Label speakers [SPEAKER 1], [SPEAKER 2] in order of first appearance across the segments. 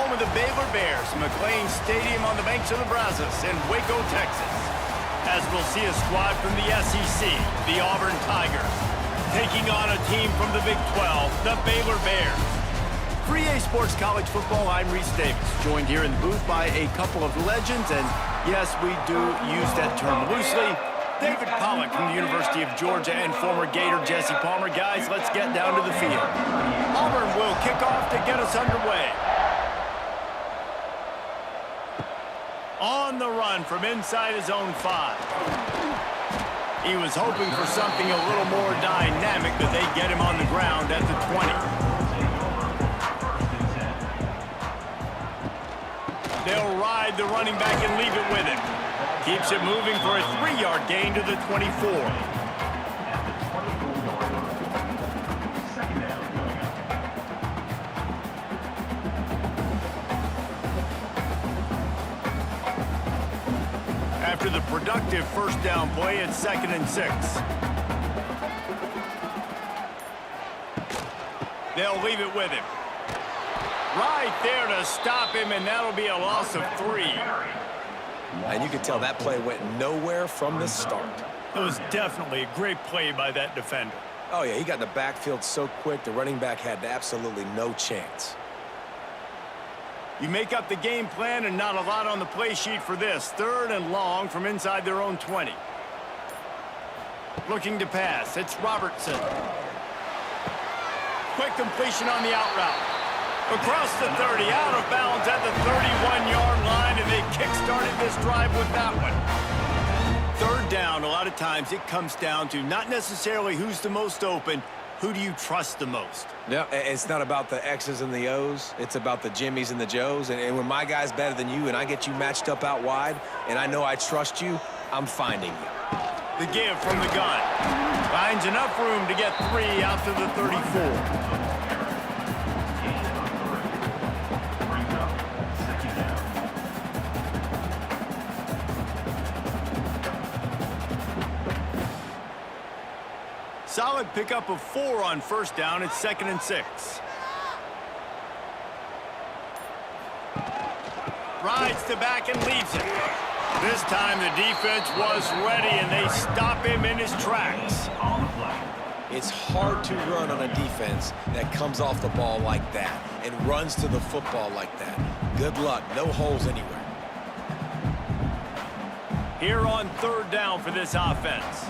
[SPEAKER 1] home of the Baylor Bears, McLean Stadium on the banks of the Brazos in Waco, Texas. As we'll see a squad from the SEC, the Auburn Tigers, taking on a team from the Big 12, the Baylor Bears. For EA Sports College Football, I'm Reese Davis, joined here in the booth by a couple of legends, and yes, we do use that term loosely. David Pollack from the University of Georgia and former Gator Jesse Palmer. Guys, let's get down to the field. Auburn will kick off to get us underway. On the run from inside his own 5. He was hoping for something a little more dynamic, but they get him on the ground at the 20. They'll ride the running back and leave it with him. Keeps it moving for a 3-yard gain to the 24. After the productive first down play, it's 2nd and 6. They'll leave it with him. Right there to stop him, and that'll be a loss of 3.
[SPEAKER 2] And you can tell that play went nowhere from the start.
[SPEAKER 1] It was definitely a great play by that defender.
[SPEAKER 2] Oh, yeah, he got in the backfield so quick, the running back had absolutely no chance.
[SPEAKER 1] You make up the game plan, and not a lot on the play sheet for this. 3rd and long from inside their own 20. Looking to pass. It's Robertson. Quick completion on the out route. Across the 30, out of bounds at the 31-yard line, and they kick-started this drive with that one. 3rd down, a lot of times it comes down to not necessarily who's the most open, who do you trust the most?
[SPEAKER 2] Yeah, it's not about the X's and the O's. It's about the Jimmies and the Joes. And when my guy's better than you and I get you matched up out wide, and I know I trust you, I'm finding you.
[SPEAKER 1] The give from the gun. Finds enough room to get 3 out to the 34. Solid pickup of 4 on first down. It's 2nd and 6. Rides the back and leaves it. This time the defense was ready, and they stop him in his tracks.
[SPEAKER 2] It's hard to run on a defense that comes off the ball like that and runs to the football like that. Good luck. No holes anywhere.
[SPEAKER 1] Here on 3rd down for this offense.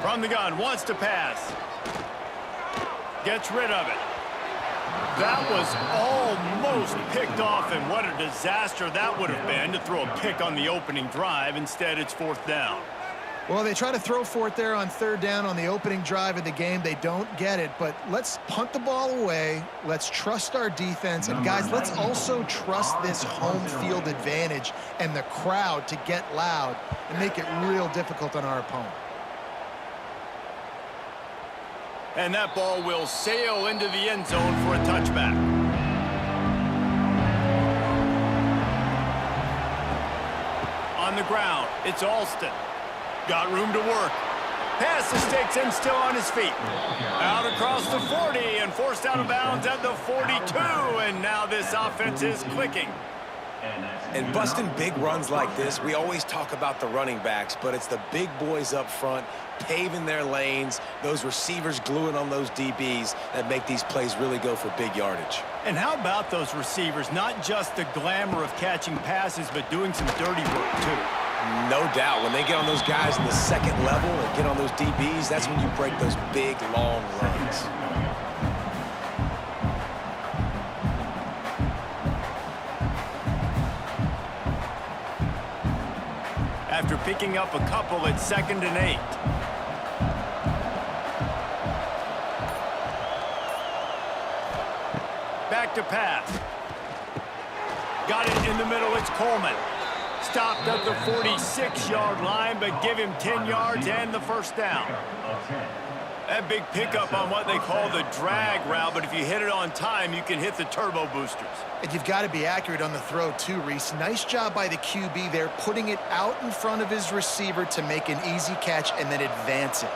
[SPEAKER 1] From the gun, wants to pass. Gets rid of it. That was almost picked off, and what a disaster that would have been to throw a pick on the opening drive. Instead, it's 4th down.
[SPEAKER 3] Well, they try to throw for it there on 3rd down on the opening drive of the game. They don't get it, but let's punt the ball away. Let's trust our defense. And, guys, let's also trust this home field advantage and the crowd to get loud and make it real difficult on our opponent.
[SPEAKER 1] And that ball will sail into the end zone for a touchback. On the ground, it's Alston. Got room to work. Pass takes in, still on his feet. Out across the 40 and forced out of bounds at the 42. And now this offense is clicking.
[SPEAKER 2] And busting big runs like this, we always talk about the running backs, but it's the big boys up front paving their lanes, those receivers gluing on those DBs that make these plays really go for big yardage.
[SPEAKER 1] And how about those receivers? Not just the glamour of catching passes, but doing some dirty work, too.
[SPEAKER 2] No doubt. When they get on those guys in the 2nd level and get on those DBs, that's when you break those big, long runs.
[SPEAKER 1] After picking up a couple, it's 2nd and 8. Back to pass. Got it in the middle, it's Coleman. Stopped at the 46-yard line, but give him 10 yards and the 1st down. That big pickup on what they call the drag route, but if you hit it on time, you can hit the turbo boosters.
[SPEAKER 3] And you've got to be accurate on the throw, too, Reese. Nice job by the QB there, putting it out in front of his receiver to make an easy catch and then advance it.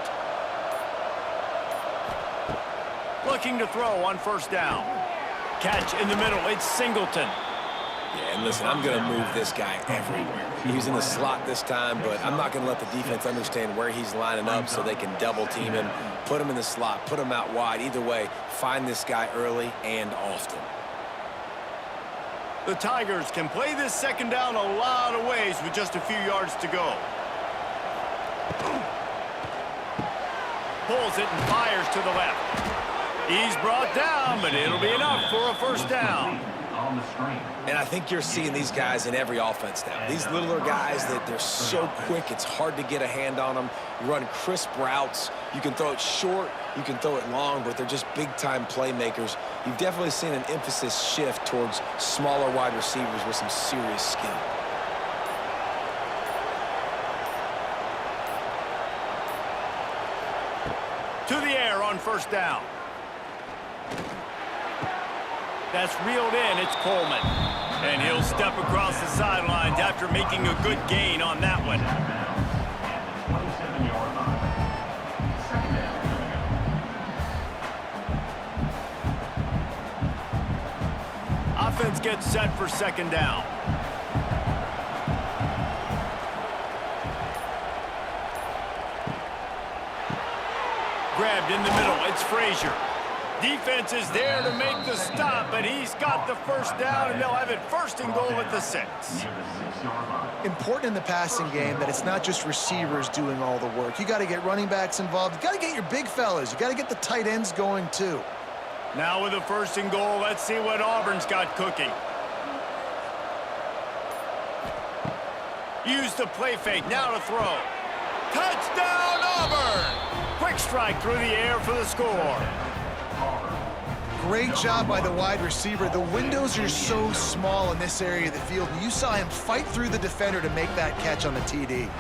[SPEAKER 1] looking to throw on first down. Catch in the middle. It's Singleton.
[SPEAKER 2] Yeah, and listen, I'm going to move this guy everywhere. He's in the slot this time, but I'm not going to let the defense understand where he's lining up so they can double-team him, put him in the slot, put him out wide. Either way, find this guy early and often.
[SPEAKER 1] The Tigers can play this second down a lot of ways with just a few yards to go. Pulls it and fires to the left. He's brought down, but it'll be enough for a first down.
[SPEAKER 2] And I think you're seeing these guys in every offense now. These littler guys, that they're so quick, it's hard to get a hand on them. You run crisp routes. You can throw it short, you can throw it long, but they're just big-time playmakers. You've definitely seen an emphasis shift towards smaller wide receivers with some serious skill.
[SPEAKER 1] To the air on first down. That's reeled in. It's Coleman. And he'll step across the sidelines after making a good gain on that one. Offense gets set for second down. Grabbed in the middle. It's Frazier. Defense is there to make the stop, but he's got the first down, and they'll have it first and goal at the 6.
[SPEAKER 3] Important in the passing game that it's not just receivers doing all the work. You got to get running backs involved. You got to get your big fellas. You got to get the tight ends going too.
[SPEAKER 1] Now with a first and goal, let's see what Auburn's got cooking. Use the play fake, now to throw. Touchdown, Auburn! Quick strike through the air for the score.
[SPEAKER 3] Great job by the wide receiver. The windows are so small in this area of the field. You saw him fight through the defender to make that catch on the TD.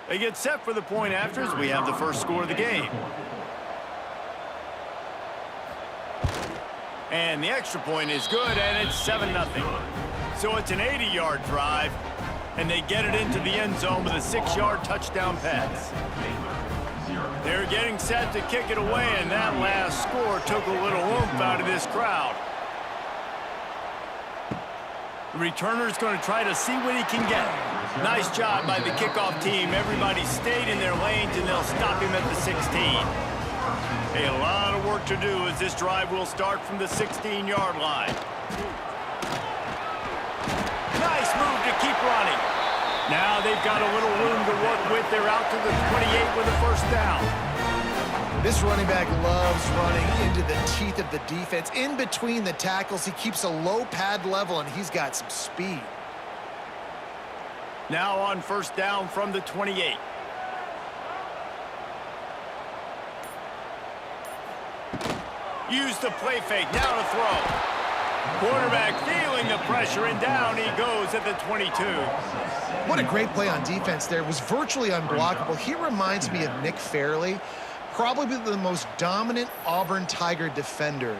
[SPEAKER 1] They get set for the point afters. We have the first score of the game. And the extra point is good, and it's 7-0. So it's an 80-yard drive, and they get it into the end zone with a 6-yard touchdown pass. They're getting set to kick it away, and that last score took a little oomph out of this crowd. The returner's going to try to see what he can get. Nice job by the kickoff team. Everybody stayed in their lanes, and they'll stop him at the 16. A lot of work to do as this drive will start from the 16-yard line. Nice move to keep running. Now they've got a little room to work with. They're out to the 28 with a first down.
[SPEAKER 3] This running back loves running into the teeth of the defense. In between the tackles, he keeps a low pad level, and he's got some speed.
[SPEAKER 1] Now on first down from the 28. Use the play fake, now to throw. Quarterback feeling the pressure, and down he goes at the 22.
[SPEAKER 3] What a great play on defense there. It was virtually unblockable. He reminds me of Nick Fairley, probably the most dominant Auburn Tiger defender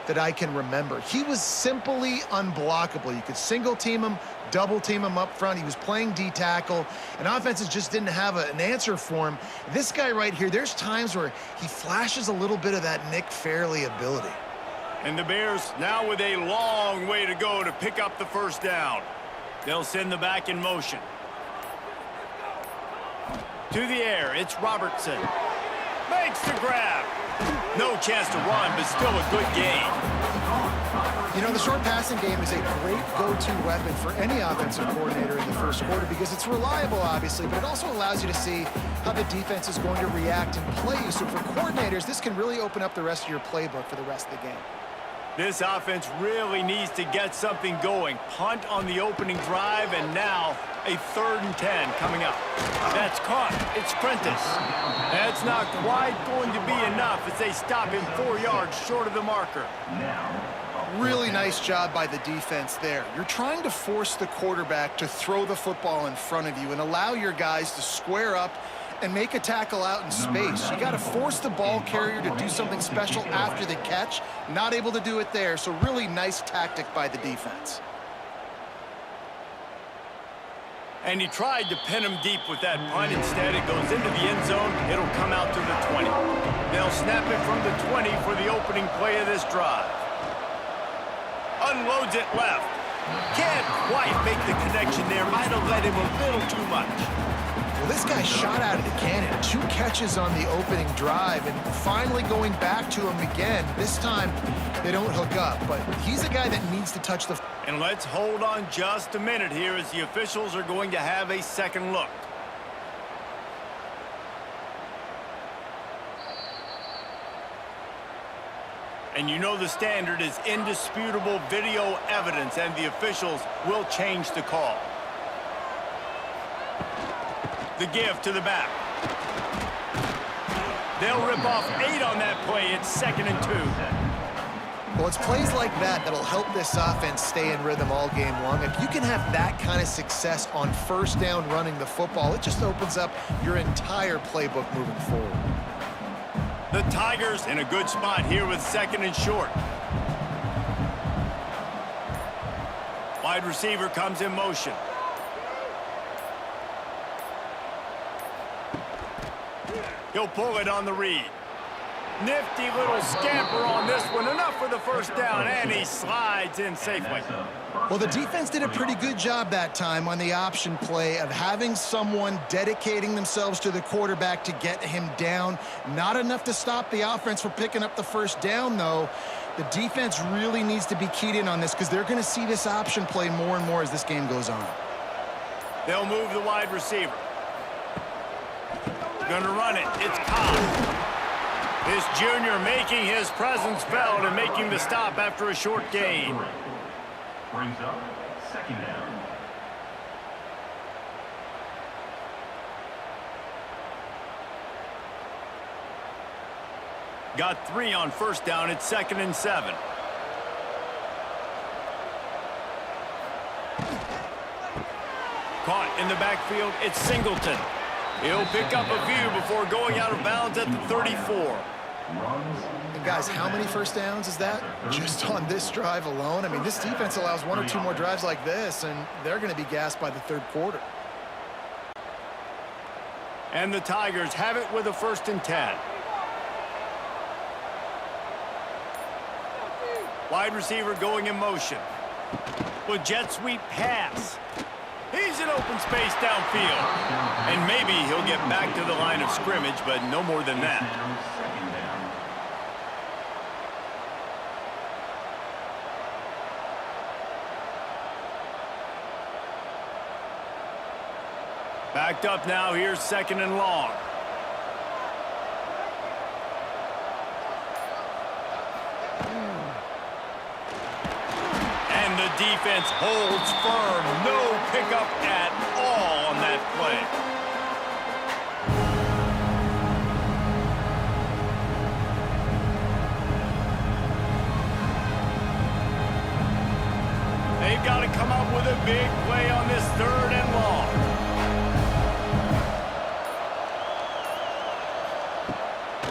[SPEAKER 3] that I can remember. He was simply unblockable. You could single team him, double team him up front. He was playing D-tackle, and offenses just didn't have an answer for him. This guy right here, there's times where he flashes a little bit of that Nick Fairley ability.
[SPEAKER 1] And the Bears now with a long way to go to pick up the first down. They'll send the back in motion. To the air, it's Robertson. Makes the grab. No chance to run, but still a good game.
[SPEAKER 3] You know, the short passing game is a great go-to weapon for any offensive coordinator in the first quarter because it's reliable, obviously, but it also allows you to see how the defense is going to react and play you. So for coordinators, this can really open up the rest of your playbook for the rest of the game.
[SPEAKER 1] This offense really needs to get something going. Punt on the opening drive, and now a 3rd and 10 coming up. That's caught. It's Prentice. That's not quite going to be enough as they stop him 4 yards short of the marker.
[SPEAKER 3] Really nice job by the defense there. You're trying to force the quarterback to throw the football in front of you and allow your guys to square up and make a tackle out in space. You got to force the ball carrier to do something special after the catch. Not able to do it there, so really nice tactic by the defense.
[SPEAKER 1] And he tried to pin him deep with that punt. Instead, it goes into the end zone. It'll come out to the 20. They'll snap it from the 20 for the opening play of this drive. Unloads it left. Can't quite make the connection there. Might have let him a little too much.
[SPEAKER 3] Well, this guy shot out of the cannon. 2 catches on the opening drive, and finally going back to him again. This time, they don't hook up, but he's a guy that needs to touch the...
[SPEAKER 1] And let's hold on just a minute here as the officials are going to have a second look. And you know the standard is indisputable video evidence, and the officials will change the call. The give to the back. They'll rip off 8 on that play. It's 2nd and 2.
[SPEAKER 3] Well, it's plays like that that'll help this offense stay in rhythm all game long. If you can have that kind of success on first down running the football, it just opens up your entire playbook moving forward.
[SPEAKER 1] The Tigers in a good spot here with 2nd and short. Wide receiver comes in motion. He'll pull it on the read. Nifty little scamper on this one. Enough for the first down, and he slides in safely.
[SPEAKER 3] Well, the defense did a pretty good job that time on the option play of having someone dedicating themselves to the quarterback to get him down. Not enough to stop the offense from picking up the first down, though. The defense really needs to be keyed in on this because they're going to see this option play more and more as this game goes on.
[SPEAKER 1] They'll move the wide receiver. Gonna run it. It's Cobb. This junior making his presence felt and making the stop after a short gain.
[SPEAKER 4] Brings up 2nd down.
[SPEAKER 1] Got 3 on first down. It's 2nd and 7. Caught in the backfield. It's Singleton. He'll pick up a few before going out of bounds at the 34.
[SPEAKER 3] And guys, how many first downs is that? Just on this drive alone? I mean, this defense allows 1 or 2 more drives like this, and they're going to be gassed by the 3rd quarter.
[SPEAKER 1] And the Tigers have it with a 1st and 10. Wide receiver going in motion. With jet sweep pass. He's in open space downfield. And maybe he'll get back to the line of scrimmage, but no more than that. Backed up now. Here's 2nd and long. And the defense holds firm. No pickup at all on that play. They've got to come up with a big play on this 3rd and long.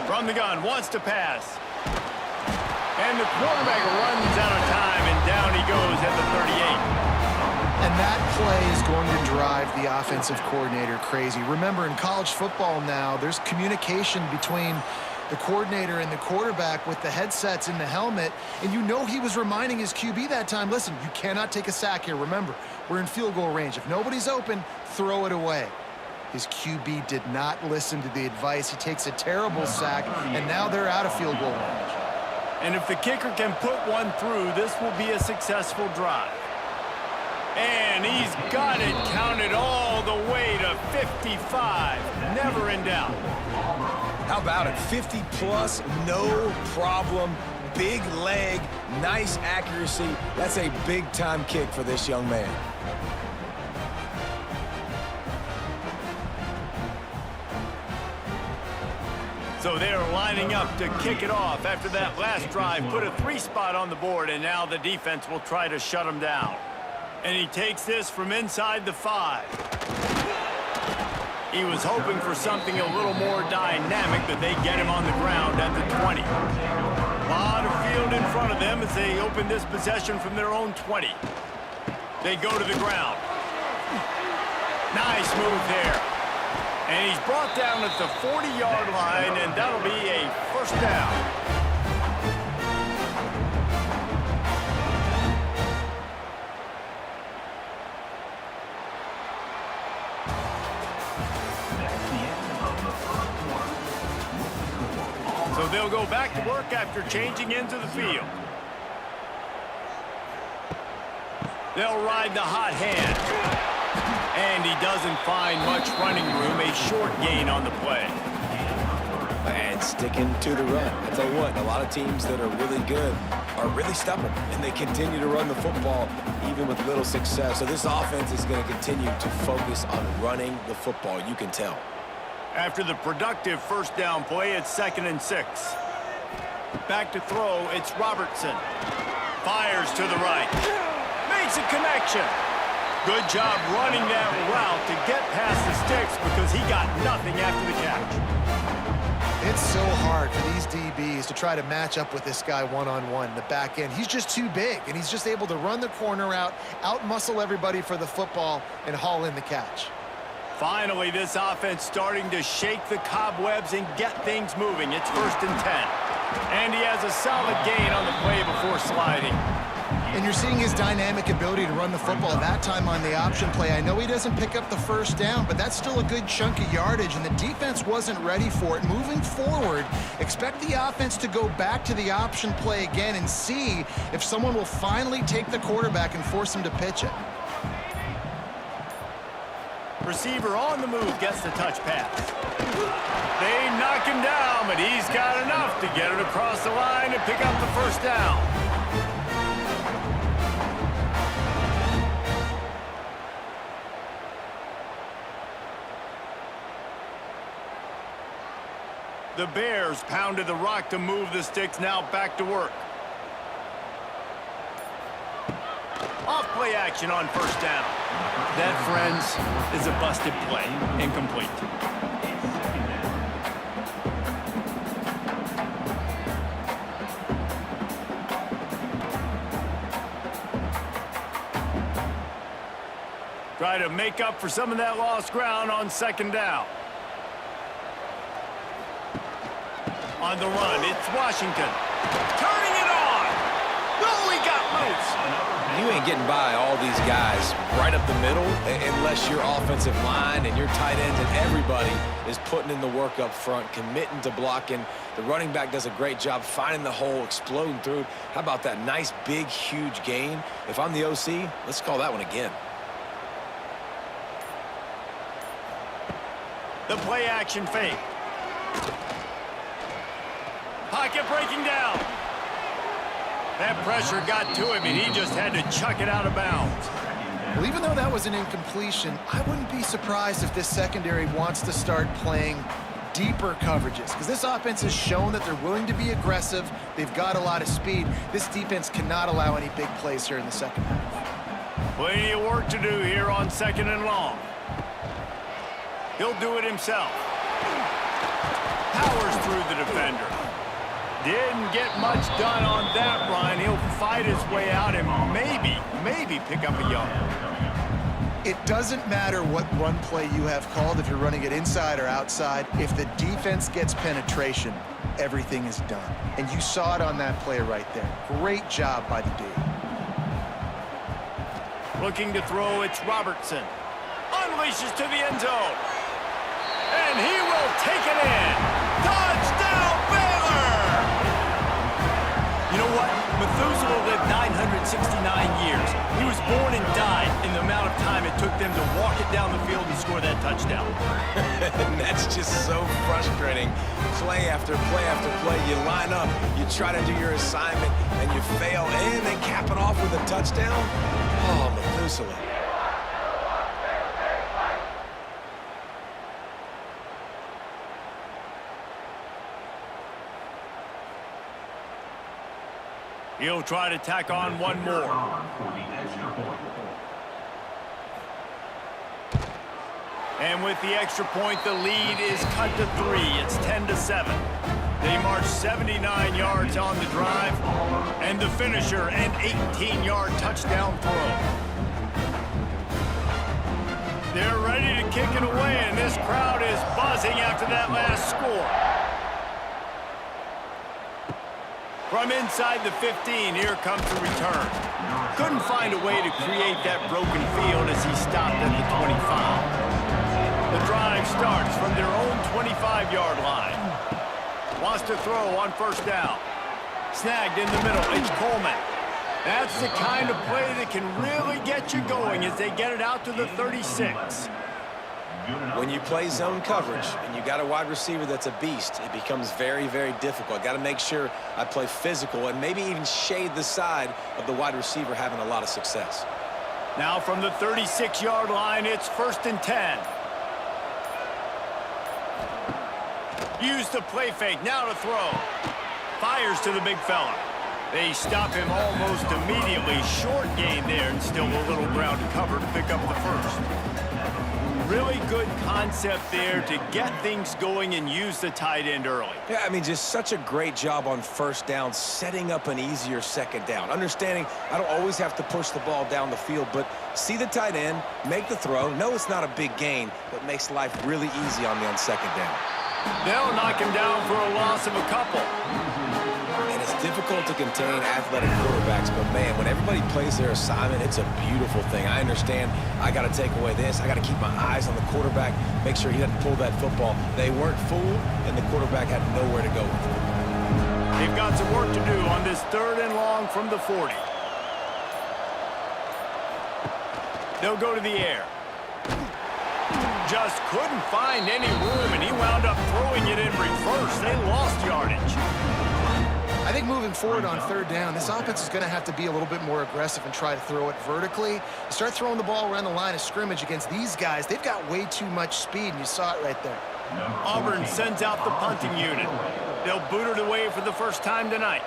[SPEAKER 1] From the gun, wants to pass. And the quarterback runs out of time, and down he goes at the 38.
[SPEAKER 3] And that play is going to drive the offensive coordinator crazy. Remember, in college football now, there's communication between the coordinator and the quarterback with the headsets in the helmet, and you know he was reminding his QB that time, listen, you cannot take a sack here. Remember, we're in field goal range. If nobody's open, throw it away. His QB did not listen to the advice. He takes a terrible sack, and now they're out of field goal range.
[SPEAKER 1] And if the kicker can put one through, this will be a successful drive. And he's got it counted all the way to 55. Never in doubt.
[SPEAKER 2] How about it? 50 plus, no problem. Big leg, nice accuracy. That's a big-time kick for this young man.
[SPEAKER 1] So they're lining up to kick it off after that last drive. Put a 3-spot on the board, and now the defense will try to shut them down. And he takes this from inside the 5. He was hoping for something a little more dynamic, but they get him on the ground at the 20. A lot of field in front of them as they open this possession from their own 20. They go to the ground. Nice move there. And he's brought down at the 40-yard line, and that'll be a first down. So they'll go back to work after changing into the field. They'll ride the hot hand. And he doesn't find much running room, a short gain on the play.
[SPEAKER 2] And sticking to the run. I tell you what, a lot of teams that are really good are really stubborn, and they continue to run the football even with little success. So this offense is going to continue to focus on running the football, you can tell.
[SPEAKER 1] After the productive first down play, it's 2nd and 6. Back to throw, it's Robertson. Fires to the right. Makes a connection. Good job running that route to get past the sticks because he got nothing after the catch.
[SPEAKER 3] It's so hard for these DBs to try to match up with this guy one-on-one in the back end. He's just too big, and he's just able to run the corner out-muscle everybody for the football, and haul in the catch.
[SPEAKER 1] Finally, this offense starting to shake the cobwebs and get things moving. It's 1st and 10. And he has a solid gain on the play before sliding.
[SPEAKER 3] And you're seeing his dynamic ability to run the football, that time on the option play. I know he doesn't pick up the first down, but that's still a good chunk of yardage, and the defense wasn't ready for it. Moving forward, expect the offense to go back to the option play again and see if someone will finally take the quarterback and force him to pitch it.
[SPEAKER 1] Receiver on the move gets the touch pass. They knock him down, but he's got enough to get it across the line and pick up the first down. The Bears pounded the rock to move the sticks, now back to work. Off play action on first down. That, friends, is a busted play. Incomplete. Try to make up for some of that lost ground on 2nd down. On the run, it's Washington. Turning it on! No, he got loose!
[SPEAKER 2] You ain't getting by all these guys right up the middle unless your offensive line and your tight ends and everybody is putting in the work up front, committing to blocking. The running back does a great job finding the hole, exploding through. How about that nice, big, huge gain? If I'm the OC, let's call that one again.
[SPEAKER 1] The play action fake. Pocket breaking down. That pressure got to him, and he just had to chuck it out of bounds.
[SPEAKER 3] Well, even though that was an incompletion, I wouldn't be surprised if this secondary wants to start playing deeper coverages, because this offense has shown that they're willing to be aggressive. They've got a lot of speed. This defense cannot allow any big plays here in the second half.
[SPEAKER 1] Plenty of work to do here on 2nd and long. He'll do it himself. Powers through the defender. Didn't get much done on that run. He'll fight his way out and maybe pick up a yard.
[SPEAKER 3] It doesn't matter what run play you have called, if you're running it inside or outside. If the defense gets penetration, everything is done. And you saw it on that play right there. Great job by the D.
[SPEAKER 1] Looking to throw, it's Robertson. Unleashes to the end zone. And he will take it in. Touchdown, Baylor! You know what? Methuselah lived 969 years. He was born and died in the amount of time it took them to walk it down the field and score that touchdown.
[SPEAKER 2] And that's just so frustrating. Play after play after play. You line up, you try to do your assignment, and you fail, and they cap it off with a touchdown. Oh, Methuselah.
[SPEAKER 1] He'll try to tack on one more.
[SPEAKER 4] For the extra point.
[SPEAKER 1] And with the extra point, the lead is cut to 3. It's 10-7. They march 79 yards on the drive, and the finisher, an 18-yard touchdown throw. They're ready to kick it away, and this crowd is buzzing after that last score. From inside the 15, here comes the return. Couldn't find a way to create that broken field as he stopped at the 25. The drive starts from their own 25-yard line. Wants to throw on first down. Snagged in the middle. It's Coleman. That's the kind of play that can really get you going as they get it out to the 36.
[SPEAKER 2] When you play zone coverage and you got a wide receiver that's a beast, it becomes very, very difficult. Got to make sure I play physical and maybe even shade the side of the wide receiver having a lot of success.
[SPEAKER 1] Now from the 36-yard line, it's 1st and 10. Use the play fake, now to throw. Fires to the big fella. They stop him almost immediately. Short gain there and still a little ground to cover to pick up the first. Really good concept there to get things going and use the tight end early.
[SPEAKER 2] Yeah, I mean, just such a great job on first down, setting up an easier second down. Understanding I don't always have to push the ball down the field, but see the tight end, make the throw. No, it's not a big gain, but makes life really easy on me on second down.
[SPEAKER 1] They'll knock him down for a loss of a couple.
[SPEAKER 2] And it's difficult to contain athletic quarterbacks, but man, when everybody plays their assignment, it's a beautiful thing. I understand I got to take away this. I got to keep my eyes on the quarterback, make sure he doesn't pull that football. They weren't fooled, and the quarterback had nowhere to go with it.
[SPEAKER 1] They've got some work to do on this 3rd and long from the 40. They'll go to the air. Just couldn't find any room, and he wound up throwing it in reverse. They lost yardage.
[SPEAKER 3] I think moving forward on 3rd down, this offense is going to have to be a little bit more aggressive and try to throw it vertically. You start throwing the ball around the line of scrimmage against these guys, they've got way too much speed, and you saw it right there.
[SPEAKER 1] Auburn sends out the punting unit. They'll boot it away for the first time tonight.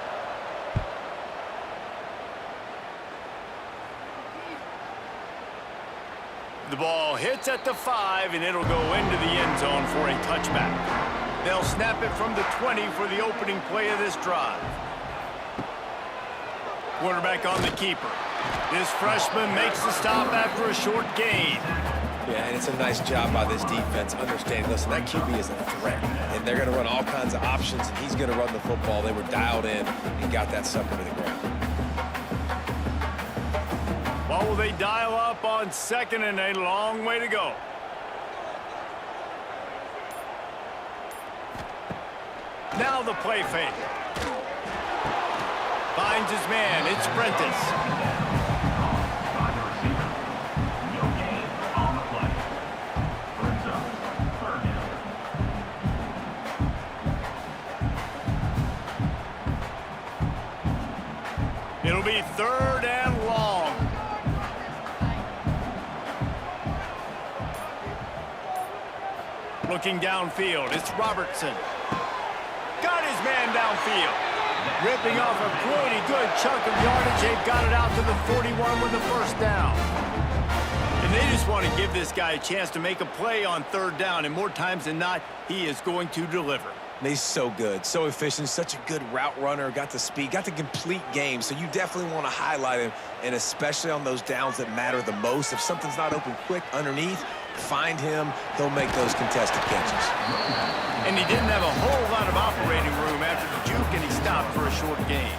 [SPEAKER 1] The ball hits at the 5, and it'll go into the end zone for a touchback. They'll snap it from the 20 for the opening play of this drive. Quarterback on the keeper. This freshman makes the stop after a short gain.
[SPEAKER 2] Yeah, and it's a nice job by this defense understanding, listen, that QB is a threat, and they're going to run all kinds of options, and he's going to run the football. They were dialed in and got that sucker to the ground.
[SPEAKER 1] What will they dial up on 2nd and a long way to go? Now the play fake. Finds his man. It's Prentice.
[SPEAKER 4] By the receiver. No gain on the play. Brings up 3rd down.
[SPEAKER 1] It'll be 3rd and long. Looking downfield, it's Robertson. Got his man downfield. Ripping off a pretty good chunk of yardage. They've got it out to the 41 with the first down. And they just want to give this guy a chance to make a play on 3rd down, and more times than not, he is going to deliver.
[SPEAKER 2] He's so good, so efficient, such a good route runner, got the speed, got the complete game, so you definitely want to highlight him, and especially on those downs that matter the most. If something's not open quick underneath, find him, he'll make those contested catches.
[SPEAKER 1] And he didn't have a whole lot of operating room after the juke, and he stopped for a short gain.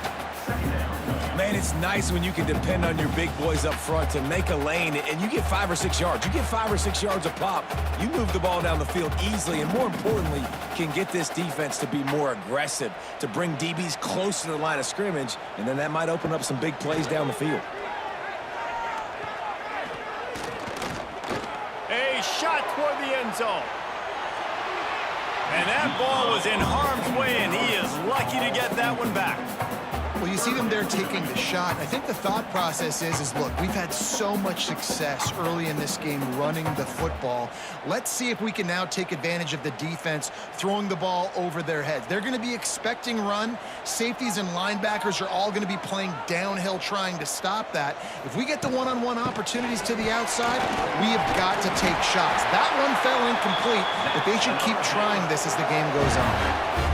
[SPEAKER 2] Man, it's nice when you can depend on your big boys up front to make a lane, and you get 5 or 6 yards. You get 5 or 6 yards a pop. You move the ball down the field easily, and more importantly, can get this defense to be more aggressive, to bring DBs close to the line of scrimmage, and then that might open up some big plays down the field.
[SPEAKER 1] A shot toward the end zone. And that ball was in harm's way, and he is lucky to get that one back.
[SPEAKER 3] Well, you see them there taking the shot. I think the thought process is look, we've had so much success early in this game running the football. Let's see if we can now take advantage of the defense throwing the ball over their heads. They're going to be expecting run. Safeties and linebackers are all going to be playing downhill trying to stop that. If we get the one-on-one opportunities to the outside, we have got to take shots. That one fell incomplete, but they should keep trying this as the game goes on.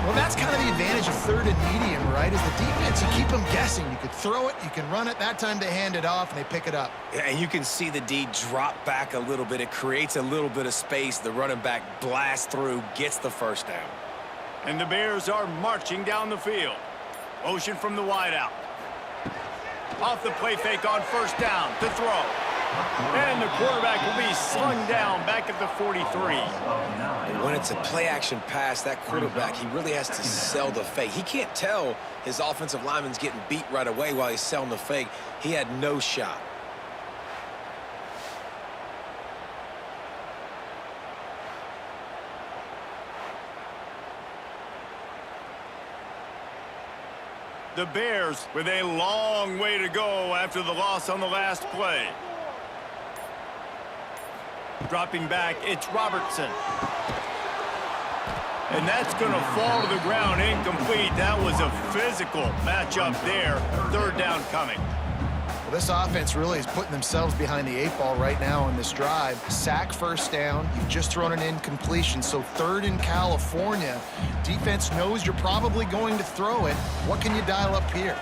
[SPEAKER 3] Well, that's kind of the advantage of third and medium, right? Is the defense, you keep them guessing. You could throw it, you can run it. That time they hand it off, and they pick it up.
[SPEAKER 2] Yeah, and you can see the D drop back a little bit. It creates a little bit of space. The running back blasts through, gets the first down.
[SPEAKER 1] And the Bears are marching down the field. Motion from the wideout. Off the play fake on first down to throw. And the quarterback will be slung down back at the 43.
[SPEAKER 2] And when it's a play-action pass, that quarterback, he really has to sell the fake. He can't tell his offensive lineman's getting beat right away while he's selling the fake. He had no shot.
[SPEAKER 1] The Bears with a long way to go after the loss on the last play. Dropping back, it's Robertson. And that's going to fall to the ground incomplete. That was a physical matchup there. Third down coming.
[SPEAKER 3] Well, this offense really is putting themselves behind the 8 ball right now on this drive. Sack first down. You've just thrown an incompletion. So third in California. Defense knows you're probably going to throw it. What can you dial up here?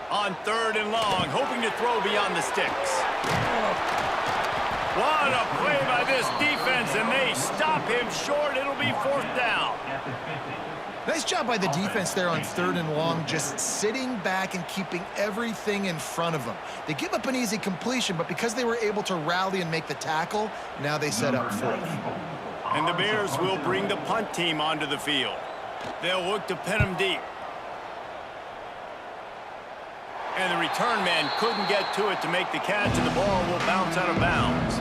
[SPEAKER 1] On third and long, hoping to throw beyond the sticks. What a play by this defense, and they stop him short. It'll be fourth down.
[SPEAKER 3] Nice job by the defense there on third and long, just sitting back and keeping everything in front of them. They give up an easy completion, but because they were able to rally and make the tackle, now they set up fourth.
[SPEAKER 1] And the Bears will bring the punt team onto the field. They'll look to pin them deep. And the return man couldn't get to it to make the catch, and the ball will bounce out of bounds.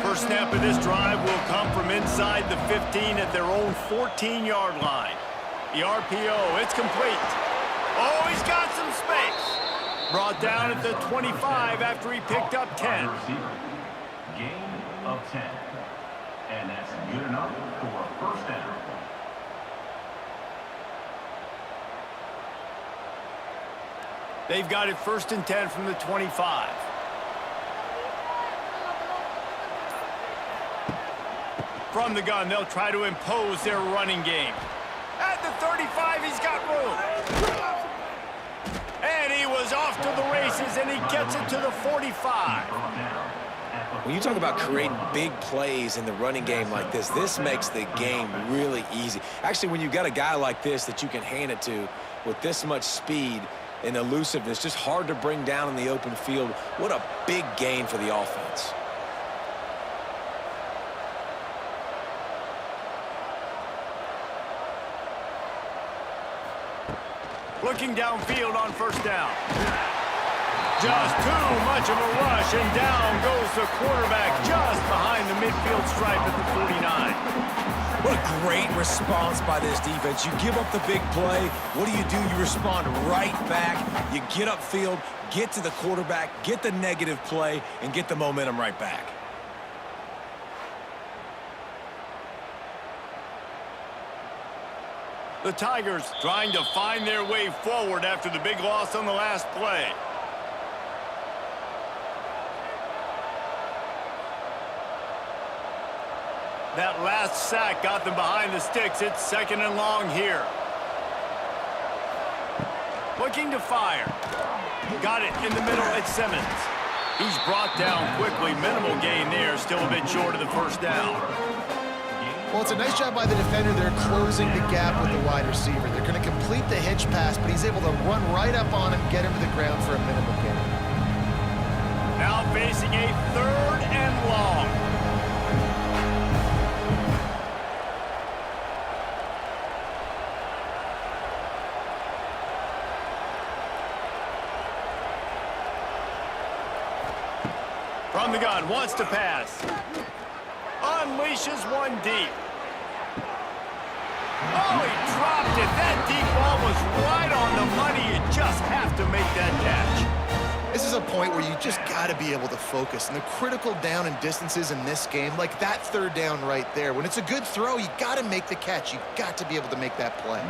[SPEAKER 1] First snap of this drive will come from inside the 15 at their own 14-yard line. The RPO, it's complete. Oh, he's got some space. Brought down at the 25 after he picked up 10.
[SPEAKER 4] Gain of 10. And that's good enough for a first down.
[SPEAKER 1] They've got it first and 10 from the 25. From the gun, they'll try to impose their running game. At the 35, he's got room. And he was off to the races, and he gets it to the 45.
[SPEAKER 2] When you talk about creating big plays in the running game like this makes the game really easy. Actually, when you've got a guy like this that you can hand it to with this much speed and elusiveness, just hard to bring down in the open field. What a big gain for the offense.
[SPEAKER 1] Looking downfield on first down. Just too much of a rush, and down goes the quarterback just behind the midfield stripe at the 49.
[SPEAKER 2] What a great response by this defense. You give up the big play. What do? You respond right back. You get upfield, get to the quarterback, get the negative play, and get the momentum right back.
[SPEAKER 1] The Tigers trying to find their way forward after the big loss on the last play. That last sack got them behind the sticks. It's second and long here. Looking to fire. Got it in the middle. It's Simmons. He's brought down quickly. Minimal gain there. Still a bit short of the first down.
[SPEAKER 3] Well, it's a nice job by the defender. They're closing the gap with the wide receiver. They're going to complete the hitch pass, but he's able to run right up on him, get him to the ground for a minimal gain.
[SPEAKER 1] Now facing a third and long. From the gun, wants to pass. Unleashes one deep. Oh, he dropped it. That deep ball was right on the money. You just have to make that catch.
[SPEAKER 3] This is a point where you just got to be able to focus. And the critical down and distances in this game, like that third down right there, when it's a good throw, you got to make the catch. You got to be able to make that play.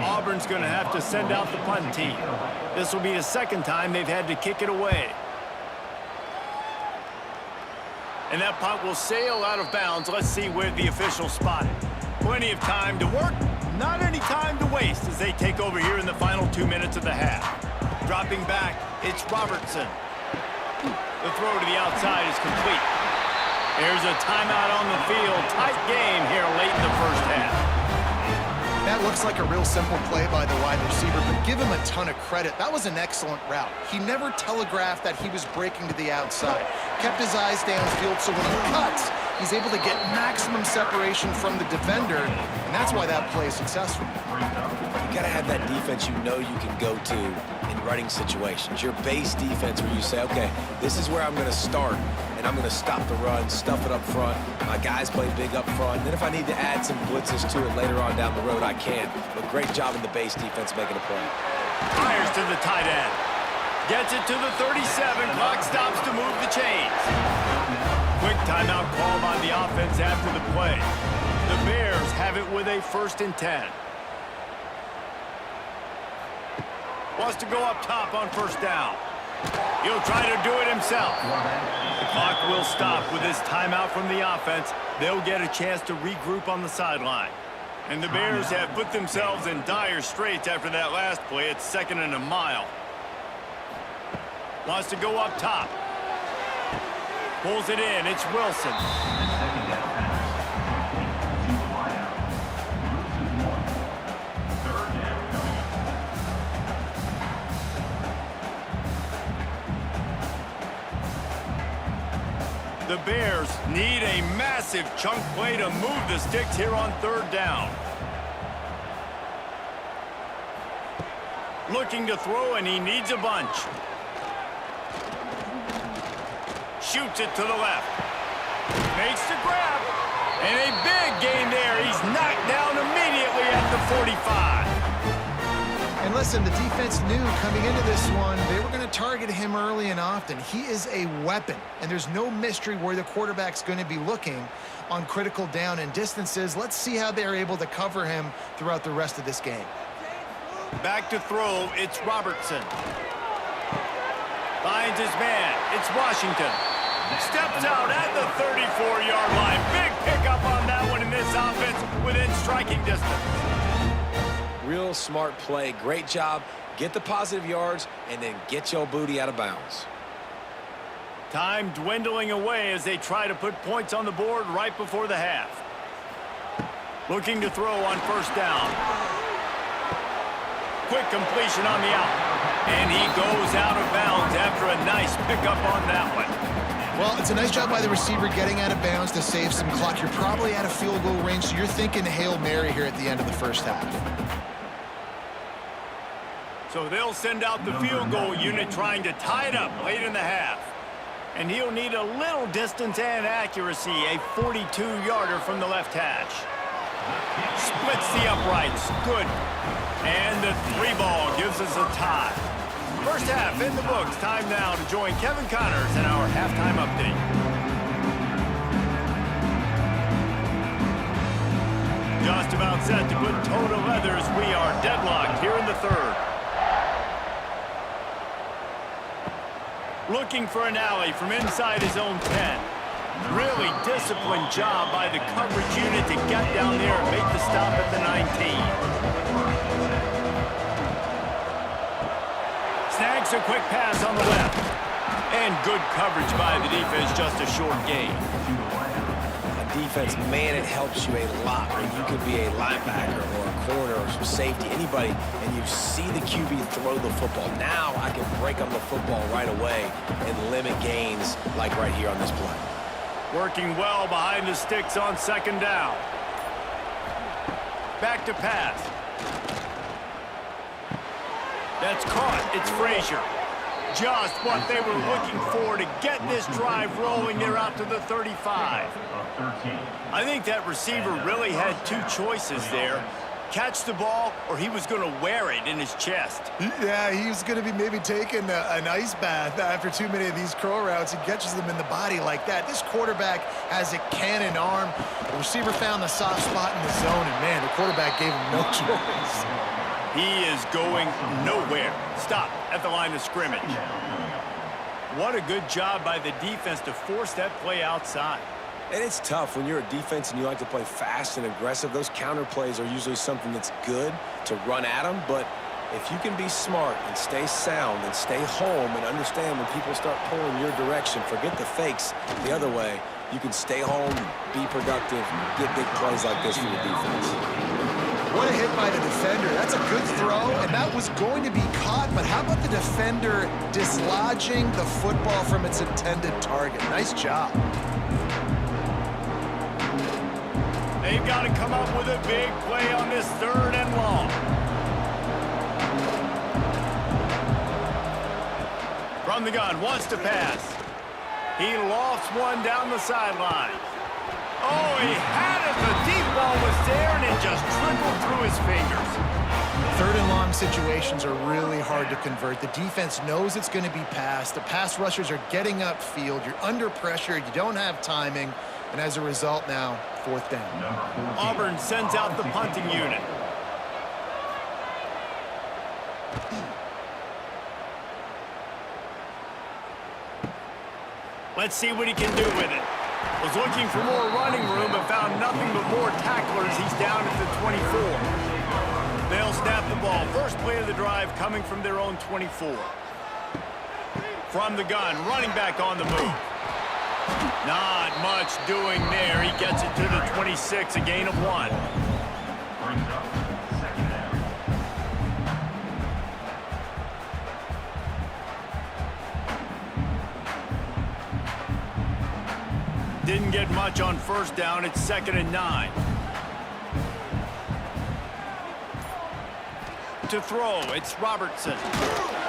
[SPEAKER 1] Auburn's going to have to send out the punt team. This will be the second time they've had to kick it away. And that punt will sail out of bounds. Let's see where the officials spot it. Plenty of time to work, not any time to waste as they take over here in the final 2 minutes of the half. Dropping back, it's Robertson. The throw to the outside is complete. There's a timeout on the field. Tight game here late in the first half.
[SPEAKER 3] That looks like a real simple play by the wide receiver, but give him a ton of credit. That was an excellent route. He never telegraphed that he was breaking to the outside. Kept his eyes downfield, so when he cuts, he's able to get maximum separation from the defender, and that's why that play is successful.
[SPEAKER 2] You got to have that defense you know you can go to in running situations. Your base defense where you say, okay, this is where I'm going to start, and I'm going to stop the run, stuff it up front. My guys play big up front. Then if I need to add some blitzes to it later on down the road, I can. But great job in the base defense making a play.
[SPEAKER 1] Fires to the tight end. Gets it to the 37. Clock stops to move the chains. Quick timeout call by the offense after the play. The Bears have it with a 1st and 10. Wants to go up top on 1st down. He'll try to do it himself. The clock will stop with this timeout from the offense. They'll get a chance to regroup on the sideline. And the Bears have put themselves in dire straits after that last play. It's 2nd and a mile. Wants to go up top. Pulls it in. It's Wilson. The Bears need a massive chunk play to move the sticks here on 3rd down. Looking to throw, and he needs a bunch. Shoots it to the left. Makes the grab. And a big gain there. He's knocked down immediately at the 45.
[SPEAKER 3] And listen, the defense knew coming into this one, they were going to target him early and often. He is a weapon, and there's no mystery where the quarterback's going to be looking on critical down and distances. Let's see how they're able to cover him throughout the rest of this game.
[SPEAKER 1] Back to throw, it's Robertson. Finds his man, it's Washington. Steps out at the 34-yard line. Big pickup on that one in this offense within striking distance.
[SPEAKER 2] Real smart play. Great job. Get the positive yards, and then get your booty out of bounds.
[SPEAKER 1] Time dwindling away as they try to put points on the board right before the half. Looking to throw on 1st down. Quick completion on the out. And he goes out of bounds after a nice pickup on that one.
[SPEAKER 3] Well, it's a nice job by the receiver getting out of bounds to save some clock. You're probably at a field goal range, so you're thinking Hail Mary here at the end of the first half.
[SPEAKER 1] So they'll send out the field goal unit trying to tie it up late in the half. And he'll need a little distance and accuracy, a 42-yarder from the left hash. Splits the uprights. Good. And the 3-ball gives us a tie. First half in the books. Time now to join Kevin Connors in our halftime update. Just about set to put toe to leather as we are deadlocked here in the 3rd. Looking for an alley from inside his own 10. Really disciplined job by the coverage unit to get down there and make the stop at the 19. Snags a quick pass on the left. And good coverage by the defense, just a short gain.
[SPEAKER 2] Defense, man, it helps you a lot when you could be a linebacker or a corner or some safety, anybody, and you see the QB throw the football. Now I can break on the football right away and limit gains like right here on this play.
[SPEAKER 1] Working well behind the sticks on 2nd down. Back to pass. That's caught. It's Frazier. Just what they were looking for to get this drive rolling. They're out to the 35. I think that receiver really had two choices there. Catch the ball, or he was going to wear it in his chest.
[SPEAKER 3] Yeah, he was going to be maybe taking an ice bath after too many of these curl routes. He catches them in the body like that. This quarterback has a cannon arm. The receiver found the soft spot in the zone, and, man, the quarterback gave him no choice.
[SPEAKER 1] He is going nowhere. Stop at the line of scrimmage. What a good job by the defense to force that play outside.
[SPEAKER 2] And it's tough when you're a defense and you like to play fast and aggressive. Those counter plays are usually something that's good to run at them. But if you can be smart and stay sound and stay home and understand when people start pulling your direction, forget the fakes the other way, you can stay home, be productive, get big plays like this for your defense.
[SPEAKER 3] What a hit by the defender. That's a good throw, and that was going to be caught. But how about the defender dislodging the football from its intended target? Nice job.
[SPEAKER 1] They've got to come up with a big play on this 3rd and long. From the gun, wants to pass. He lofts one down the sideline. Oh, he had it. The deep ball was there, and it just trickled through his fingers.
[SPEAKER 3] 3rd and long situations are really hard to convert. The defense knows it's going to be passed. The pass rushers are getting upfield. You're under pressure. You don't have timing. And as a result now, 4th down.
[SPEAKER 1] Auburn sends out the punting unit. Let's see what he can do with it. Was looking for more running room, but found nothing but more tacklers. He's down at the 24. They'll snap the ball. First play of the drive coming from their own 24. From the gun, running back on the move. Not much doing there. He gets it to the 26, a gain of 1.
[SPEAKER 4] Brings up 2nd down.
[SPEAKER 1] Didn't get much on 1st down. It's 2nd and 9. To throw, it's Robertson.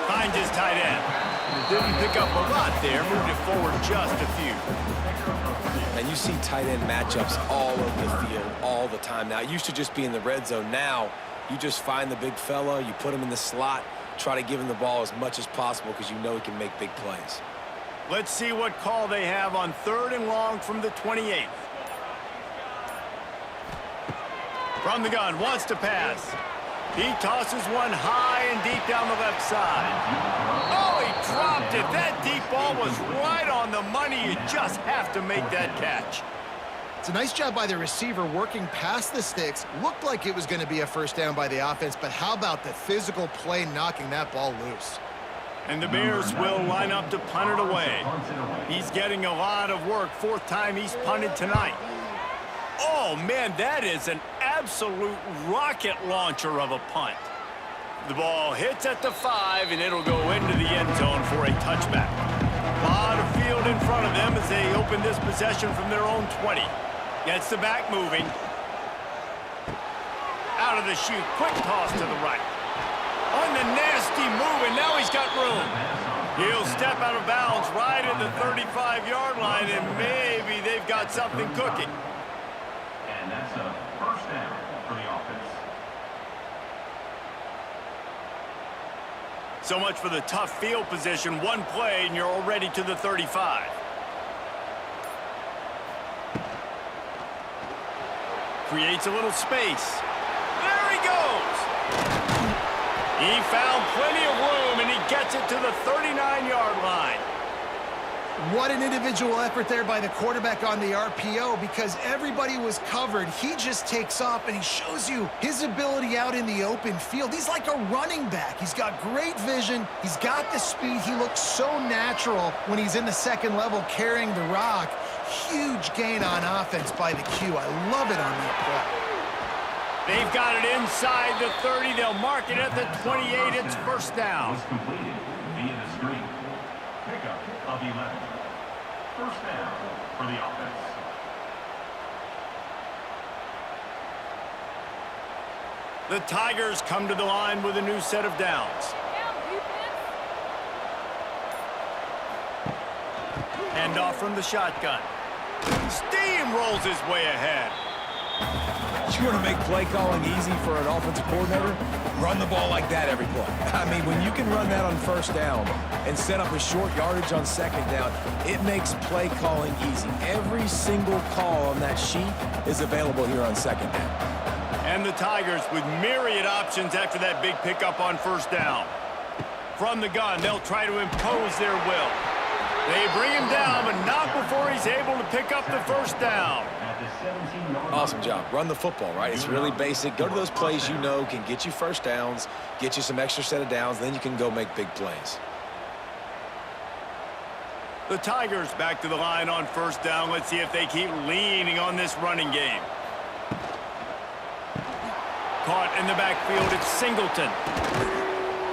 [SPEAKER 1] Finds his tight end. Didn't pick up a lot there. Moved it forward just a few.
[SPEAKER 2] And you see tight end matchups all over the field all the time now. It used to just be in the red zone. Now you just find the big fella, you put him in the slot, try to give him the ball as much as possible because you know he can make big plays.
[SPEAKER 1] Let's see what call they have on 3rd and long from the 28th. From the gun, wants to pass. He tosses one high and deep down the left side. Oh, he dropped it. That deep ball was right on the money. You just have to make that catch.
[SPEAKER 3] It's a nice job by the receiver working past the sticks. Looked like it was going to be a 1st down by the offense, but how about the physical play knocking that ball loose?
[SPEAKER 1] And the Bears will line up to punt it away. He's getting a lot of work. 4th time he's punted tonight. Oh, man, that is an absolute rocket launcher of a punt. The ball hits at the 5, and it'll go into the end zone for a touchback. A lot of field in front of them as they open this possession from their own 20. Gets the back moving. Out of the chute, quick toss to the right. On the nasty move, and now he's got room. He'll step out of bounds right at the 35-yard line, and maybe they've got something cooking.
[SPEAKER 4] And that's a 1st down for the offense.
[SPEAKER 1] So much for the tough field position. One play, and you're already to the 35. Creates a little space. There he goes. He found plenty of room, and he gets it to the 39-yard line.
[SPEAKER 3] What an individual effort there by the quarterback on the RPO, because everybody was covered. He just takes off, and he shows you his ability out in the open field. He's like a running back. He's got great vision. He's got the speed. He looks so natural when he's in the 2nd level carrying the rock. Huge gain on offense by the Q. I love it on that play.
[SPEAKER 1] They've got it inside the 30. They'll mark it at the 28. It's 1st down.
[SPEAKER 4] Was completed via the screen. Pickup of 11. 1st down for the offense.
[SPEAKER 1] The Tigers come to the line with a new set of downs. Handoff from the shotgun. Steamrolls his way ahead.
[SPEAKER 2] You want to make play calling easy for an offensive coordinator? Run the ball like that every play. I mean, when you can run that on first down and set up a short yardage on second down, it makes play calling easy. Every single call on that sheet is available here on second down.
[SPEAKER 1] And the Tigers with myriad options after that big pickup on first down. From the gun, they'll try to impose their will. They bring him down, but not before he's able to pick up the first down.
[SPEAKER 2] Awesome job. Run the football, right? It's really basic. Go to those plays you know can get you first downs, get you some extra set of downs, then you can go make big plays.
[SPEAKER 1] The Tigers back to the line on first down. Let's see if they keep leaning on this running game. Caught in the backfield, it's Singleton.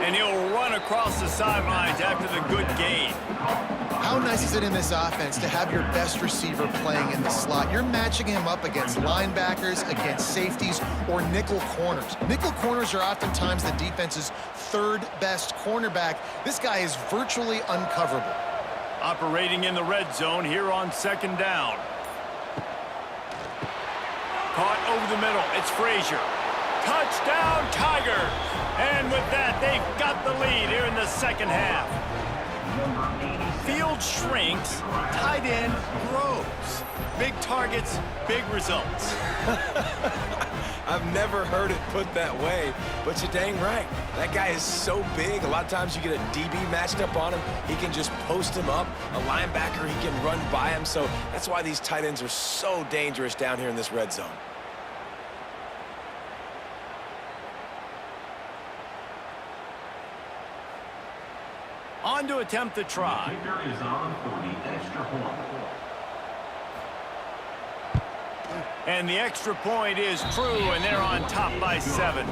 [SPEAKER 1] And he'll run across the sidelines after the good gain.
[SPEAKER 3] How nice is it in this offense to have your best receiver playing in the slot? You're matching him up against linebackers, against safeties, or nickel corners. Nickel corners are oftentimes the defense's third best cornerback. This guy is virtually uncoverable.
[SPEAKER 1] Operating in the red zone here on second down. Caught over the middle, it's Frazier. Touchdown, Tigers! And with that, they've got the lead here in the second half. Field shrinks, tight end grows. Big targets, big results.
[SPEAKER 2] I've never heard it put that way, but you're dang right. That guy is so big. A lot of times you get a DB matched up on him. He can just post him up. A linebacker, he can run by him. So that's why these tight ends are so dangerous down here in this red zone.
[SPEAKER 1] On to attempt the try.
[SPEAKER 4] Kicker is on for the extra point.
[SPEAKER 1] And the extra point is true, and they're on top by 7.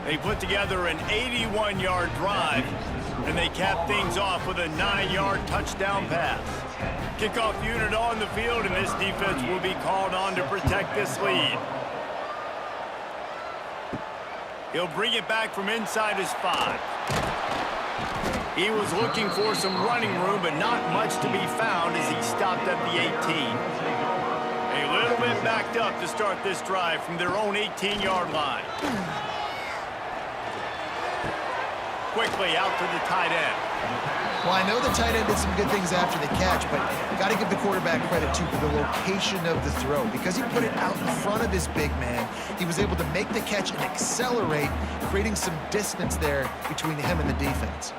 [SPEAKER 1] They put together an 81-yard drive, and they cap things off with a 9-yard touchdown pass. Kickoff unit on the field, and this defense will be called on to protect this lead. He'll bring it back from inside his 5. He was looking for some running room, but not much to be found as he stopped at the 18. A little bit backed up to start this drive from their own 18-yard line. Quickly out to the tight end.
[SPEAKER 3] Well, I know the tight end did some good things after the catch, but got to give the quarterback credit, too, for the location of the throw. Because he put it out in front of his big man, he was able to make the catch and accelerate, creating some distance there between him and the defense.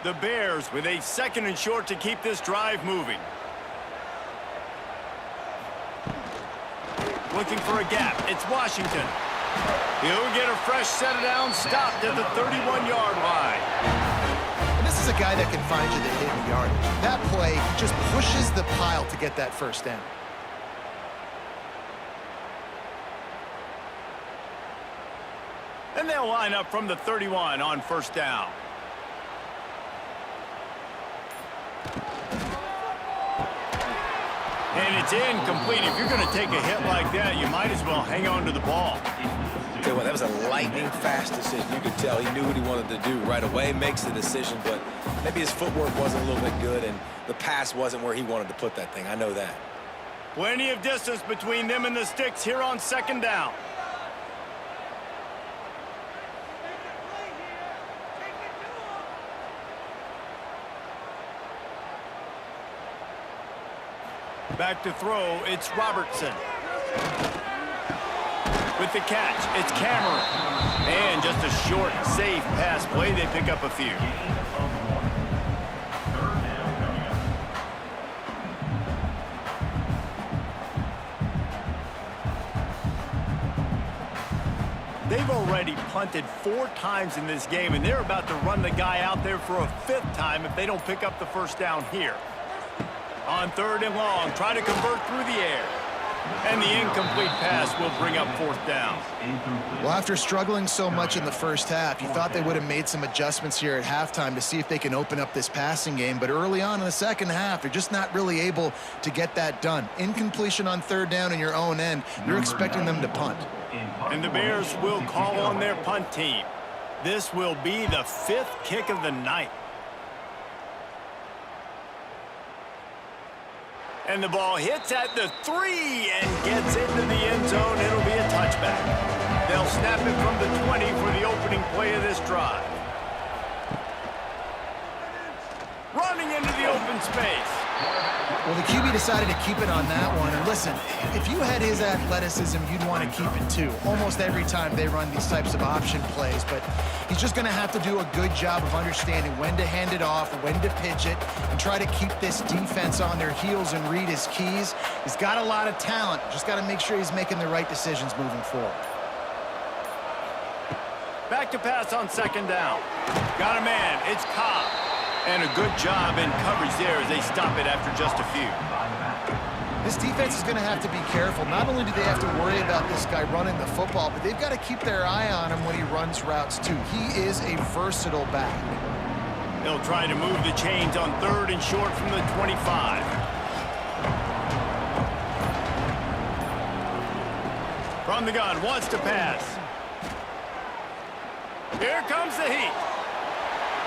[SPEAKER 1] The Bears with a 2nd and short to keep this drive moving. Looking for a gap. It's Washington. He'll get a fresh set of downs, stopped at the 31-yard line.
[SPEAKER 3] And this is a guy that can find you the hidden yardage. That play just pushes the pile to get that first down.
[SPEAKER 1] And they'll line up from the 31 on first down. And it's incomplete. If you're going to take a hit like that, you might as well hang on to the ball.
[SPEAKER 2] Tell you what, that was a lightning-fast decision. You could tell he knew what he wanted to do right away, makes the decision, but maybe his footwork wasn't a little bit good, and the pass wasn't where he wanted to put that thing. I know that.
[SPEAKER 1] Plenty of distance between them and the sticks here on second down. Back to throw, it's Robertson. With the catch, it's Cameron. And just a short, safe pass play. They pick up a few. They've already punted 4 times in this game, and they're about to run the guy out there for a 5th time if they don't pick up the first down here. On 3rd and long, try to convert through the air. And the incomplete pass will bring up 4th down.
[SPEAKER 3] Well, after struggling so much in the first half, you thought they would have made some adjustments here at halftime to see if they can open up this passing game. But early on in the second half, they're just not really able to get that done. Incompletion on 3rd down in your own end, you're expecting them to punt.
[SPEAKER 1] And the Bears will call on their punt team. This will be the 5th kick of the night. And the ball hits at the 3 and gets into the end zone. It'll be a touchback. They'll snap it from the 20 for the opening play of this drive. Running into the open space.
[SPEAKER 3] Well, the QB decided to keep it on that one. And listen, if you had his athleticism, you'd want to keep it too. Almost every time they run these types of option plays. But he's just going to have to do a good job of understanding when to hand it off, when to pitch it, and try to keep this defense on their heels and read his keys. He's got a lot of talent. Just got to make sure he's making the right decisions moving forward.
[SPEAKER 1] Back to pass on second down. Got a man. It's Cobb. And a good job in coverage there as they stop it after just a few.
[SPEAKER 3] This defense is going to have to be careful. Not only do they have to worry about this guy running the football, but they've got to keep their eye on him when he runs routes too. He is a versatile back.
[SPEAKER 1] They'll try to move the chains on 3rd and short from the 25. From the gun, wants to pass. Here comes the heat.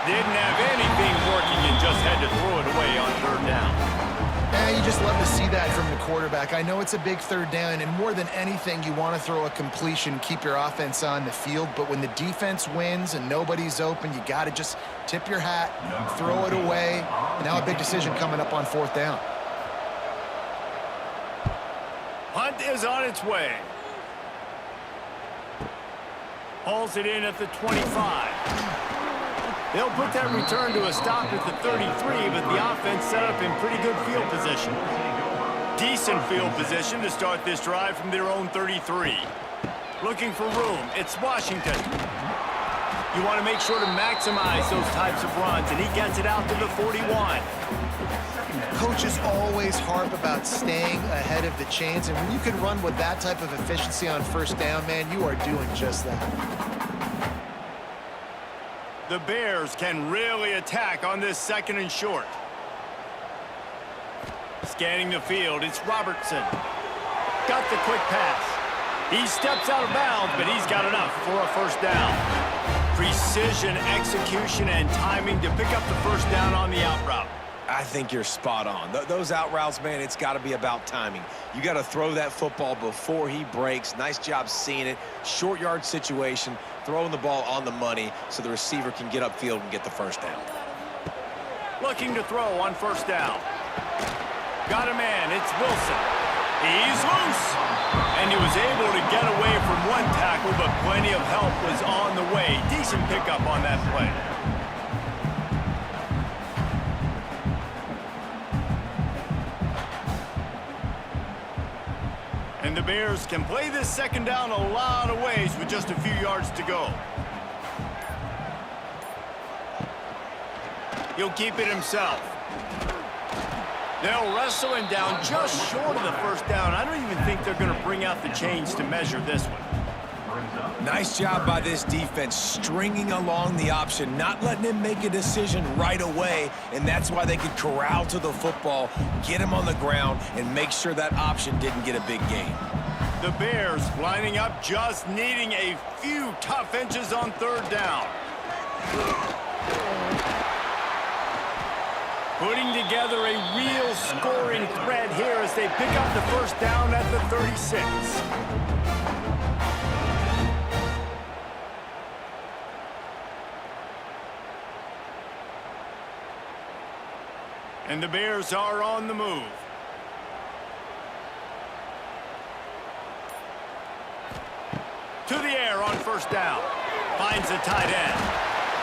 [SPEAKER 1] Didn't have anything working and just had to throw it away on 3rd down.
[SPEAKER 3] Yeah, you just love to see that from the quarterback. I know it's a big 3rd down, and more than anything, you want to throw a completion, keep your offense on the field. But when the defense wins and nobody's open, you got to just tip your hat, throw it away. And now a big decision coming up on 4th down.
[SPEAKER 1] Punt is on its way. Hauls it in at the 25. They'll put that return to a stop at the 33, but the offense set up in pretty good field position. Decent field position to start this drive from their own 33. Looking for room. It's Washington. You want to make sure to maximize those types of runs, and he gets it out to the 41.
[SPEAKER 3] Coaches always harp about staying ahead of the chains, and when you can run with that type of efficiency on 1st down, man, you are doing just that.
[SPEAKER 1] The Bears can really attack on this 2nd and short. Scanning the field, it's Robertson. Got the quick pass. He steps out of bounds, but he's got enough for a 1st down. Precision, execution, and timing to pick up the 1st down on the out route.
[SPEAKER 2] I think you're spot on. Those out routes, man, it's got to be about timing. You got to throw that football before he breaks. Nice job seeing it. Short yard situation, throwing the ball on the money so the receiver can get upfield and get the 1st down.
[SPEAKER 1] Looking to throw on 1st down. Got a man. It's Wilson. He's loose. And he was able to get away from one tackle, but plenty of help was on the way. Decent pickup on that play. And the Bears can play this 2nd down a lot of ways with just a few yards to go. He'll keep it himself. They'll wrestle him down just short of the 1st down. I don't even think they're going to bring out the chains to measure this one.
[SPEAKER 2] Nice job by this defense, stringing along the option, not letting him make a decision right away, and that's why they could corral to the football, get him on the ground, and make sure that option didn't get a big gain.
[SPEAKER 1] The Bears lining up, just needing a few tough inches on 3rd down. Putting together a real scoring threat here as they pick up the 1st down at the 36. And the Bears are on the move. To the air on 1st down. Finds a tight end.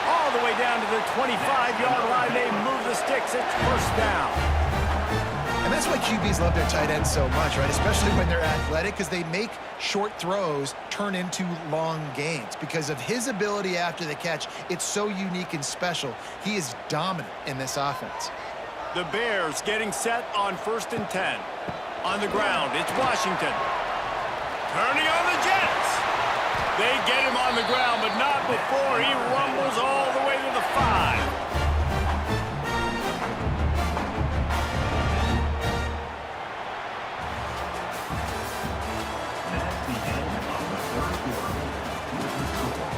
[SPEAKER 1] All the way down to the 25-yard line. They move the sticks. It's 1st down.
[SPEAKER 3] And that's why QBs love their tight ends so much, right? Especially when they're athletic, because they make short throws turn into long gains. Because of his ability after the catch, it's so unique and special. He is dominant in this offense.
[SPEAKER 1] The Bears getting set on 1st and 10. On the ground, it's Washington. Turning on the Jets. They get him on the ground, but not before he rumbles all the way to the 5.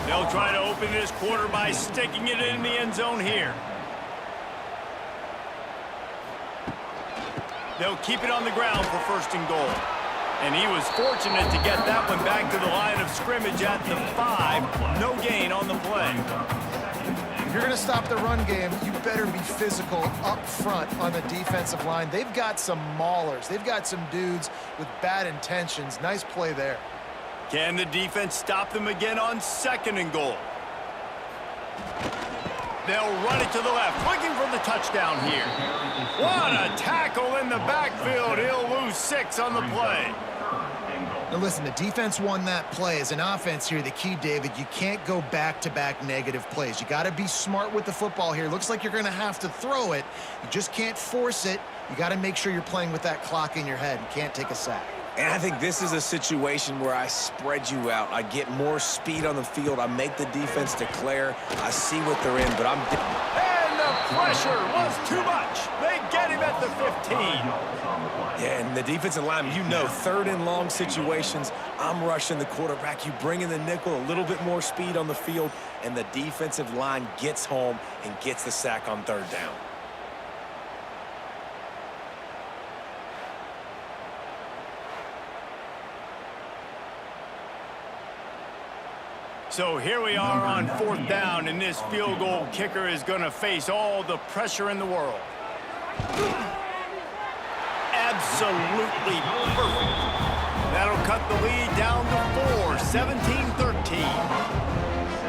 [SPEAKER 1] They'll try to open this quarter by sticking it in the end zone here. They'll keep it on the ground for 1st and goal. And he was fortunate to get that one back to the line of scrimmage at the 5. No gain on the play.
[SPEAKER 3] If you're going to stop the run game, you better be physical up front on the defensive line. They've got some maulers. They've got some dudes with bad intentions. Nice play there.
[SPEAKER 1] Can the defense stop them again on 2nd and goal? They'll run it to the left, looking for the touchdown here. What a tackle in the backfield. He'll lose 6 on the play.
[SPEAKER 3] Now listen, the defense won that play. As an offense here, the key, David, you can't go back-to-back negative plays. You got to be smart with the football here. Looks like you're going to have to throw it. You just can't force it. You got to make sure you're playing with that clock in your head. You can't take a sack.
[SPEAKER 2] And I think this is a situation where I spread you out. I get more speed on the field. I make the defense declare. I see what they're in, but I'm...
[SPEAKER 1] And the pressure was too much. They get him at the 15.
[SPEAKER 2] Yeah, and the defensive lineman, you know, 3rd and long situations, I'm rushing the quarterback. You bring in the nickel, a little bit more speed on the field, and the defensive line gets home and gets the sack on 3rd down.
[SPEAKER 1] So here we are on 4th down, and this field goal kicker is going to face all the pressure in the world. Absolutely perfect. That'll cut the lead down to 4, 17-13.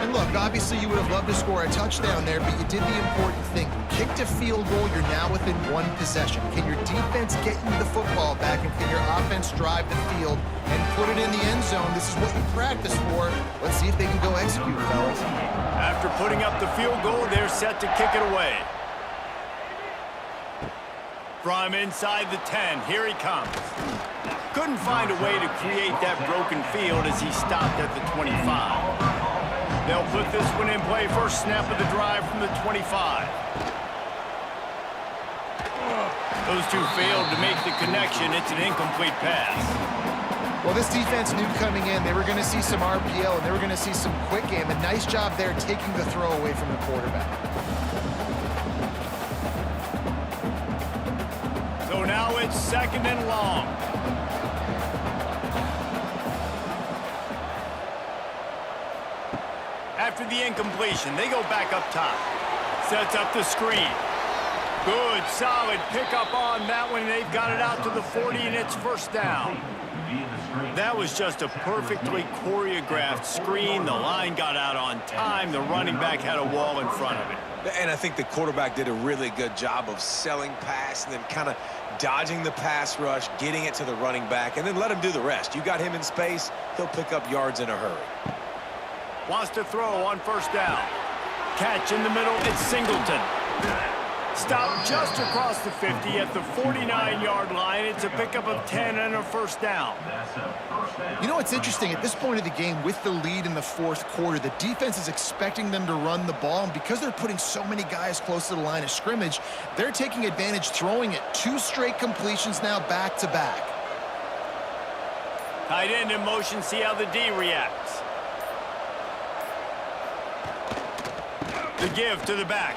[SPEAKER 3] And look, obviously you would have loved to score a touchdown there, but you did the important thing. Kicked a field goal, you're now within 1 possession. Can your defense get you the football back, and can your offense drive the field and put it in the end zone? This is what you practice for. Let's see if they can go execute, fellas.
[SPEAKER 1] After putting up the field goal, they're set to kick it away. From inside the 10, here he comes. Couldn't find a way to create that broken field as he stopped at the 25. They'll put this one in play. First snap of the drive from the 25. Those two failed to make the connection. It's an incomplete pass.
[SPEAKER 3] Well, this defense knew coming in they were going to see some RPO and they were going to see some quick game. A nice job there taking the throw away from the quarterback.
[SPEAKER 1] So now it's 2nd and long. After the incompletion, they go back up top. Sets up the screen. Good, solid pickup on that one. They've got it out to the 40, and it's 1st down. That was just a perfectly choreographed screen. The line got out on time. The running back had a wall in front of it.
[SPEAKER 2] And I think the quarterback did a really good job of selling pass and then kind of dodging the pass rush, getting it to the running back, and then let him do the rest. You got him in space, he'll pick up yards in a hurry.
[SPEAKER 1] Wants to throw on 1st down. Catch in the middle, it's Singleton. Stopped just across the 50 at the 49-yard line. It's a pickup of 10 and a 1st down.
[SPEAKER 3] You know what's interesting? At this point of the game, with the lead in the 4th quarter, the defense is expecting them to run the ball, and because they're putting so many guys close to the line of scrimmage, they're taking advantage, throwing it. 2 straight completions now back-to-back.
[SPEAKER 1] Tight end in motion, see how the D reacts. The give to the back.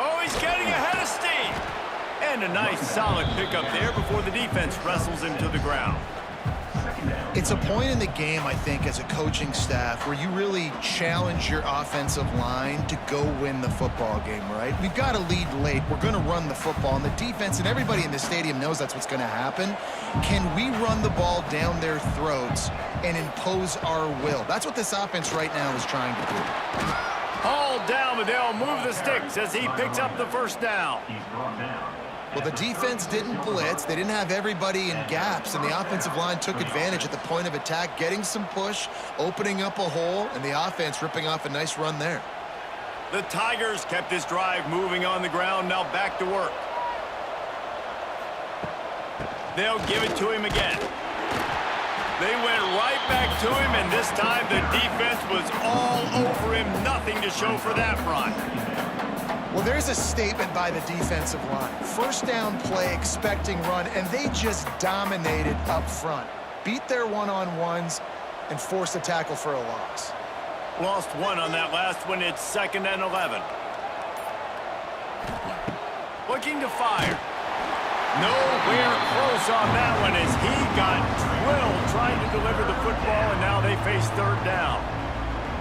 [SPEAKER 1] Oh, he's getting ahead of steam. And a nice solid pickup there before the defense wrestles him to the ground.
[SPEAKER 3] It's a point in the game, I think, as a coaching staff where you really challenge your offensive line to go win the football game, right? We've got a lead late. We're going to run the football, and the defense and everybody in the stadium knows that's what's going to happen. Can we run the ball down their throats and impose our will? That's what this offense right now is trying to do.
[SPEAKER 1] Hauled down, but they'll move the sticks as he picks up the 1st down.
[SPEAKER 3] Well, the defense didn't blitz. They didn't have everybody in gaps, and the offensive line took advantage at the point of attack, getting some push, opening up a hole, and the offense ripping off a nice run there.
[SPEAKER 1] The Tigers kept this drive moving on the ground, now back to work. They'll give it to him again. They went right back to him, and this time the defense was all over him. Nothing to show for that run.
[SPEAKER 3] Well, there's a statement by the defensive line. 1st down play, expecting run, and they just dominated up front. Beat their one-on-ones and forced a tackle for a loss.
[SPEAKER 1] Lost 1 on that last one. It's 2nd and 11. Looking to fire. Nowhere close on that one as he got drilled trying to deliver the football, and now they face third down.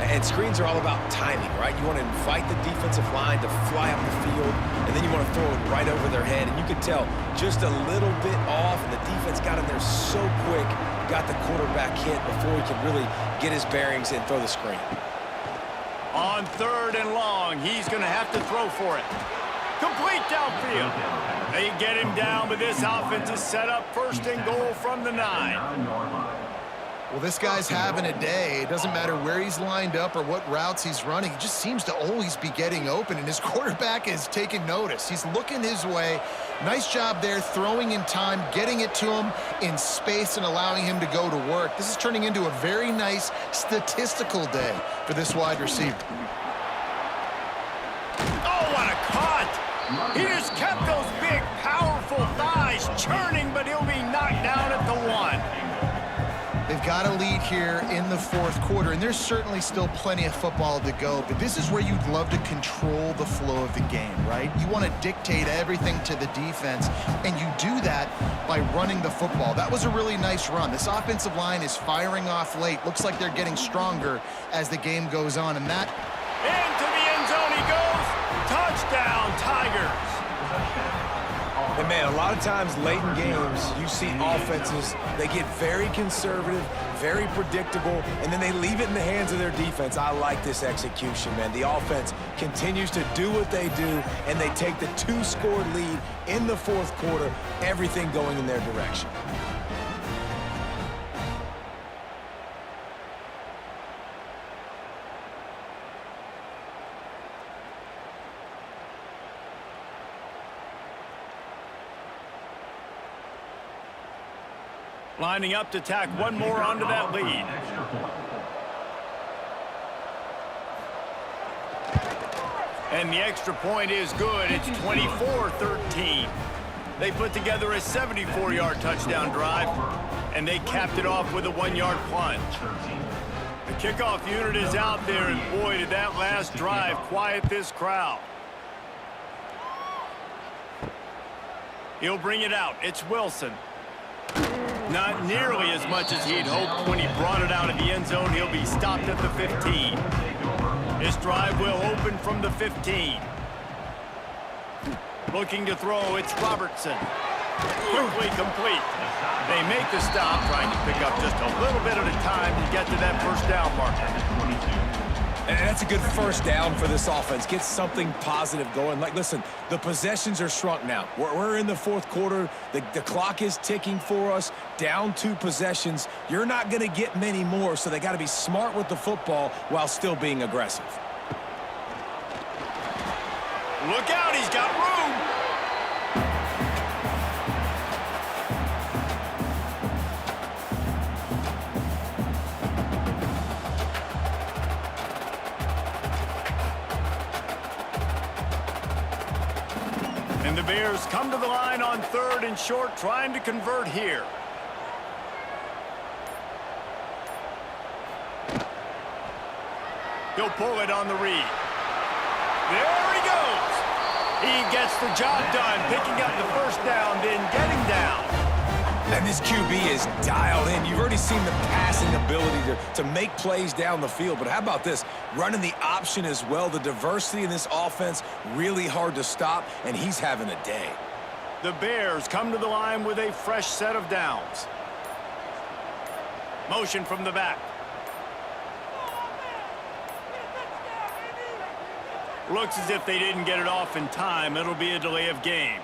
[SPEAKER 2] And screens are all about timing, right? You want to invite the defensive line to fly up the field, and then you want to throw it right over their head. And you could tell just a little bit off, and the defense got in there so quick, got the quarterback hit before he could really get his bearings and throw the screen.
[SPEAKER 1] On third and long, he's going to have to throw for it. Complete downfield. They get him down, but this offense is set up first and goal from the 9.
[SPEAKER 3] Well, this guy's having a day. It doesn't matter where he's lined up or what routes he's running. He just seems to always be getting open, and his quarterback is taking notice. He's looking his way. Nice job there, throwing in time, getting it to him in space and allowing him to go to work. This is turning into a very nice statistical day for this wide receiver.
[SPEAKER 1] Oh, what a cut! He just kept those big, powerful thighs churning, but he'll be knocked down at the 1.
[SPEAKER 3] They've got a lead here in the fourth quarter, and there's certainly still plenty of football to go, but this is where you'd love to control the flow of the game, right? You want to dictate everything to the defense, and you do that by running the football. That was a really nice run. This offensive line is firing off late. Looks like they're getting stronger as the game goes on, and that...
[SPEAKER 1] Into the end zone he goes. Touchdown, Tigers.
[SPEAKER 2] And, man, a lot of times late in games, you see offenses, they get very conservative, very predictable, and then they leave it in the hands of their defense. I like this execution, man. The offense continues to do what they do, and they take the 2-score lead in the fourth quarter, everything going in their direction.
[SPEAKER 1] Lining up to tack one more onto that lead. And the extra point is good. It's 24-13. They put together a 74-yard touchdown drive, and they capped it off with a 1-yard plunge. The kickoff unit is out there, and boy, did that last drive quiet this crowd. He'll bring it out. It's Wilson. Not nearly as much as he'd hoped when he brought it out of the end zone. He'll be stopped at the 15. This drive will open from the 15. Looking to throw, it's Robertson. Quickly complete. They make the stop, trying to pick up just a little bit at a time to get to that first down marker.
[SPEAKER 2] And that's a good first down for this offense. Get something positive going. Like, listen, the possessions are shrunk now. We're in the fourth quarter. The clock is ticking for us. Down 2 possessions. You're not going to get many more, so they got to be smart with the football while still being aggressive.
[SPEAKER 1] Look out, he's got room. And the Bears come to the line on third and short, trying to convert here. He'll pull it on the read. There he goes. He gets the job done, picking up the first down, then getting down.
[SPEAKER 2] And this QB is dialed in. You've already seen the passing ability to make plays down the field. But how about this? Running the option as well. The diversity in this offense, really hard to stop, and he's having a day.
[SPEAKER 1] The Bears come to the line with a fresh set of downs. Motion from the back. Looks as if they didn't get it off in time. It'll be a delay of game.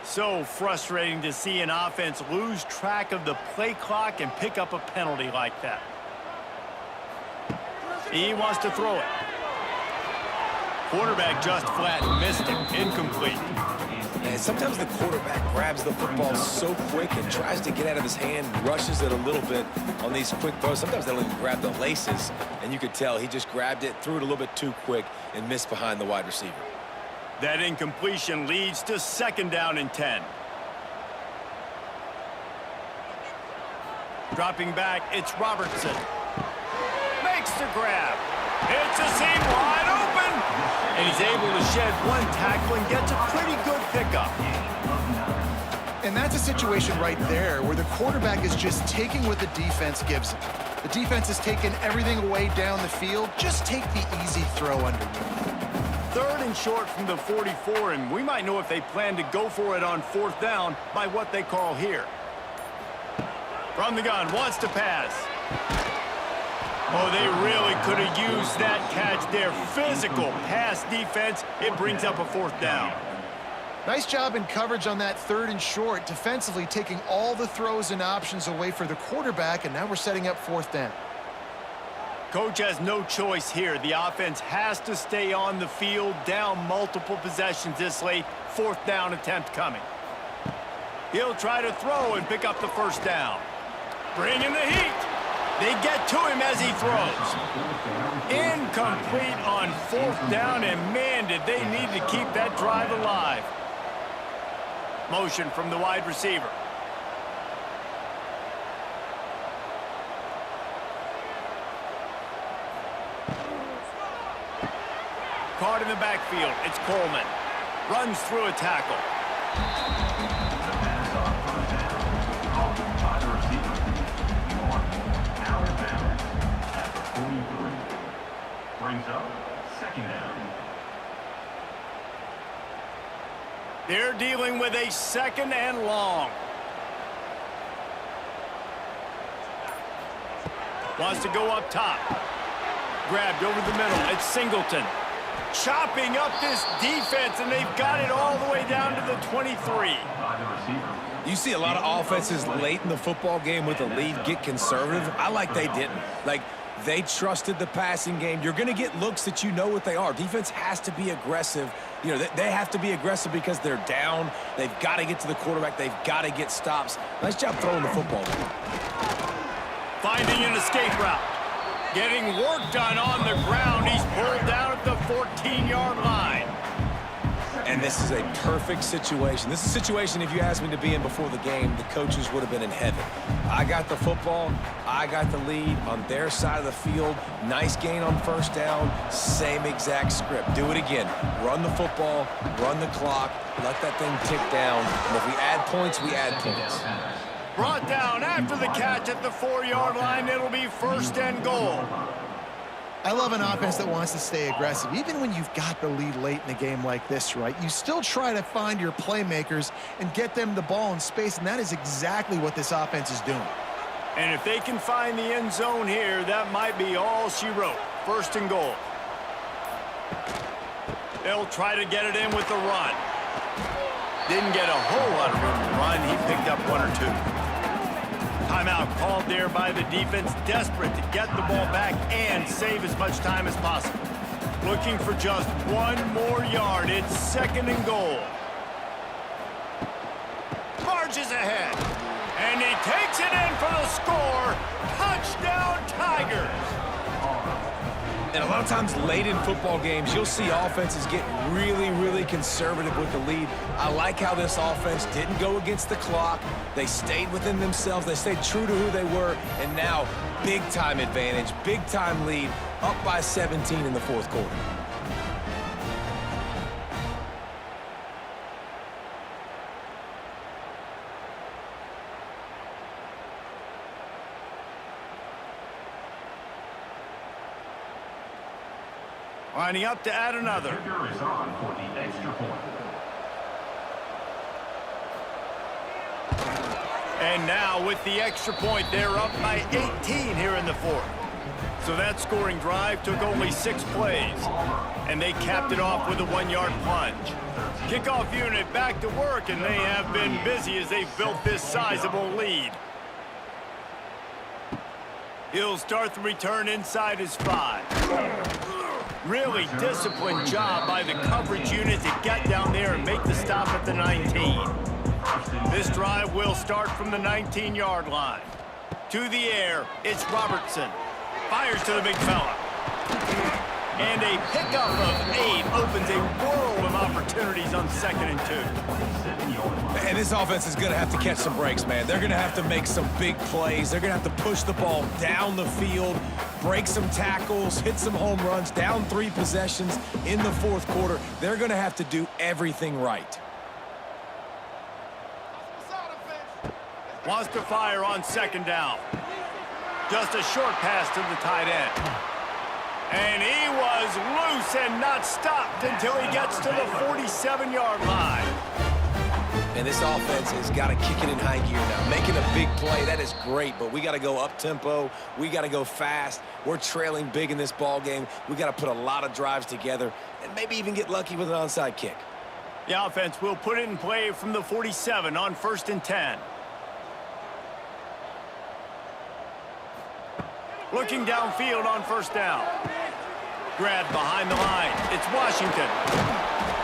[SPEAKER 1] So frustrating to see an offense lose track of the play clock and pick up a penalty like that. He wants to throw it. Quarterback just flat missed him. Incomplete.
[SPEAKER 2] And sometimes the quarterback grabs the football so quick and tries to get out of his hand, rushes it a little bit on these quick throws. Sometimes they'll even grab the laces, and you could tell he just grabbed it, threw it a little bit too quick, and missed behind the wide receiver.
[SPEAKER 1] That incompletion leads to second down and 10. Dropping back, it's Robertson. Makes the grab. It's a seam wide open. And he's able to shed one tackle and gets a pretty good pickup.
[SPEAKER 3] And that's a situation right there where the quarterback is just taking what the defense gives him. The defense is taking everything away down the field. Just take the easy throw underneath.
[SPEAKER 1] 3rd and short from the 44, and we might know if they plan to go for it on 4th down by what they call here. From the gun, wants to pass. Oh, they really could have used that catch there. Physical pass defense. It brings up a 4th down.
[SPEAKER 3] Nice job in coverage on that 3rd and short, defensively taking all the throws and options away for the quarterback, and now we're setting up 4th down.
[SPEAKER 1] Coach has no choice here. The offense has to stay on the field, down multiple possessions this late. 4th down attempt coming. He'll try to throw and pick up the 1st down. Bring in the heat. They get to him as he throws. Incomplete on 4th down, and man, did they need to keep that drive alive. Motion from the wide receiver. Caught in the backfield. It's Coleman. Runs through a tackle.
[SPEAKER 4] The pass on 1st down. Caught by the receiver. Alabama at the 43. Brings up 2nd down.
[SPEAKER 1] They're dealing with a 2nd and long. Wants to go up top. Grabbed over the middle. It's Singleton. Chopping up this defense, and they've got it all the way down to the 23.
[SPEAKER 4] By the receiver.
[SPEAKER 2] You see a lot of offenses late in the football game with a lead get conservative. I like they didn't. Like, they trusted the passing game. You're going to get looks that you know what they are. Defense has to be aggressive. You know, they have to be aggressive because they're down. They've got to get to the quarterback. They've got to get stops. Nice job throwing the football.
[SPEAKER 1] Finding an escape route. Getting work done on the ground. He's pulled down at the 14-yard line.
[SPEAKER 2] And this is a perfect situation. This is a situation, if you asked me to be in before the game, the coaches would have been in heaven. I got the football. I got the lead on their side of the field. Nice gain on 1st down. Same exact script. Do it again. Run the football. Run the clock. Let that thing tick down. And if we add points, we add points.
[SPEAKER 1] Brought down after the catch at the 4-yard line. It'll be 1st and goal.
[SPEAKER 3] I love an offense that wants to stay aggressive. Even when you've got the lead late in the game like this, right, you still try to find your playmakers and get them the ball in space, and that is exactly what this offense is doing.
[SPEAKER 1] And if they can find the end zone here, that might be all she wrote. 1st and goal. They'll try to get it in with the run. Didn't get a whole lot of room to run. He picked up 1 or 2. Timeout called there by the defense, desperate to get the ball back and save as much time as possible. Looking for just 1 more yard. It's 2nd and goal. Marches ahead. And he takes it in for the score. Touchdown, Tigers.
[SPEAKER 2] And a lot of times late in football games, you'll see offenses get really, really conservative with the lead. I like how this offense didn't go against the clock. They stayed within themselves. They stayed true to who they were. And now, big-time advantage, big-time lead, up by 17 in the 4th quarter.
[SPEAKER 1] Lining up to add another.
[SPEAKER 4] Kicker is on for the extra point.
[SPEAKER 1] And now with the extra point, they're up by 18 here in the 4th. So that scoring drive took only 6 plays. And they capped it off with a 1-yard plunge. Kickoff unit back to work, and they have been busy as they've built this sizable lead. He'll start the return inside his 5. Really disciplined job by the coverage unit to get down there and make the stop at the 19. This drive will start from the 19-yard line. To the air, it's Robertson. Fires to the big fella. And a pickup of 8 opens a world of opportunities on 2nd and 2.
[SPEAKER 2] And this offense is going to have to catch some breaks, man. They're going to have to make some big plays. They're going to have to push the ball down the field, break some tackles, hit some home runs, down 3 possessions in the 4th quarter. They're going to have to do everything right.
[SPEAKER 1] Wants to fire on 2nd down. Just a short pass to the tight end. And he was loose and not stopped until he gets to the 47-yard line.
[SPEAKER 2] And this offense has got to kick it in high gear now. Making a big play, that is great, but we got to go up-tempo. We got to go fast. We're trailing big in this ball game. We got to put a lot of drives together and maybe even get lucky with an onside kick.
[SPEAKER 1] The offense will put it in play from the 47 on 1st and 10. Looking downfield on 1st down. Grabbed behind the line. It's Washington.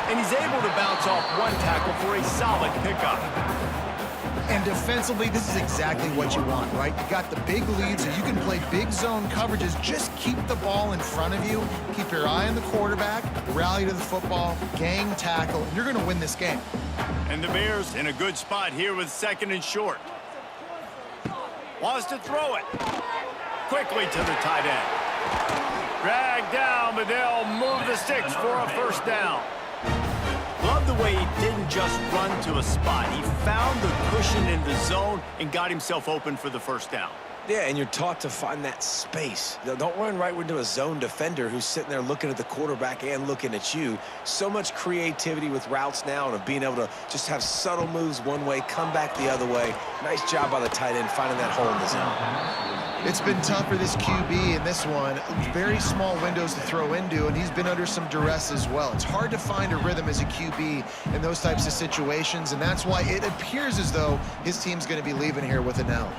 [SPEAKER 1] And he's able to bounce off 1 tackle for a solid pickup.
[SPEAKER 3] And defensively, this is exactly what you want, right? You got the big lead, so you can play big zone coverages. Just keep the ball in front of you. Keep your eye on the quarterback, rally to the football, gang tackle, and you're going to win this game.
[SPEAKER 1] And the Bears in a good spot here with 2nd and short. Wants to throw it. Quickly to the tight end. Dragged down, but they'll move the sticks for a 1st down. Love the way he didn't just run to a spot. He found the cushion in the zone and got himself open for the 1st down.
[SPEAKER 2] Yeah, and you're taught to find that space. Don't run right into a zone defender who's sitting there looking at the quarterback and looking at you. So much creativity with routes now and of being able to just have subtle moves one way, come back the other way. Nice job by the tight end finding that hole in the zone.
[SPEAKER 3] It's been tough for this QB in this one. Very small windows to throw into, and he's been under some duress as well. It's hard to find a rhythm as a QB in those types of situations, and that's why it appears as though his team's going to be leaving here with an L.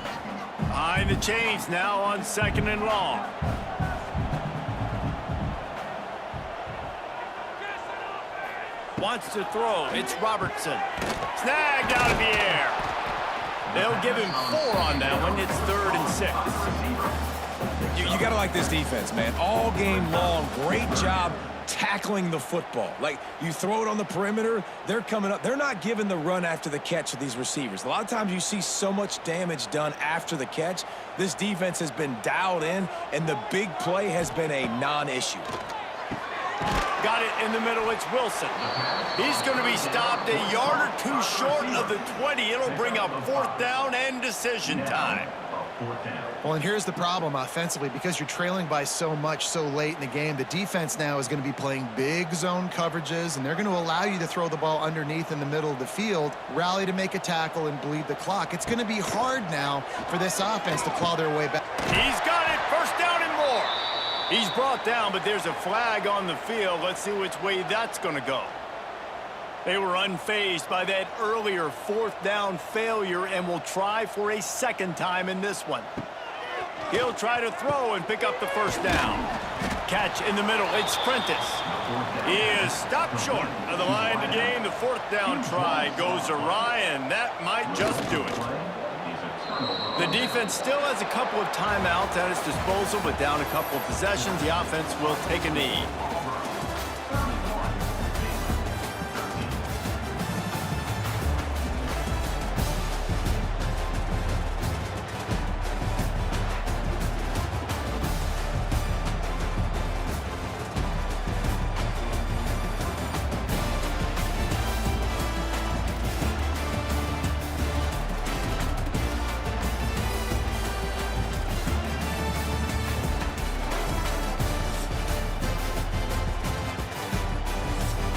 [SPEAKER 1] Behind the chains now on 2nd and long. Wants to throw. It's Robertson. Snagged out of the air. They'll give him 4 on that one. It's 3rd and 6.
[SPEAKER 2] You got to like this defense, man. All game long, great job tackling the football. Like, you throw it on the perimeter, they're coming up. They're not giving the run after the catch to these receivers. A lot of times you see so much damage done after the catch. This defense has been dialed in, and the big play has been a non-issue.
[SPEAKER 1] Got it in the middle. It's Wilson. He's going to be stopped a yard or 2 short of the 20. It'll bring up 4th down and decision time.
[SPEAKER 3] Well, and here's the problem offensively. Because you're trailing by so much so late in the game, the defense now is going to be playing big zone coverages, and they're going to allow you to throw the ball underneath in the middle of the field, rally to make a tackle, and bleed the clock. It's going to be hard now for this offense to claw their way back.
[SPEAKER 1] He's got it. 1st down and more. He's brought down, but there's a flag on the field. Let's see which way that's going to go. They were unfazed by that earlier 4th down failure and will try for a 2nd time in this one. He'll try to throw and pick up the 1st down. Catch in the middle. It's Prentice. He is stopped short of the line to gain. The 4th down try goes awry, and that might just do it. The defense still has a couple of timeouts at its disposal, but down a couple of possessions, the offense will take a knee.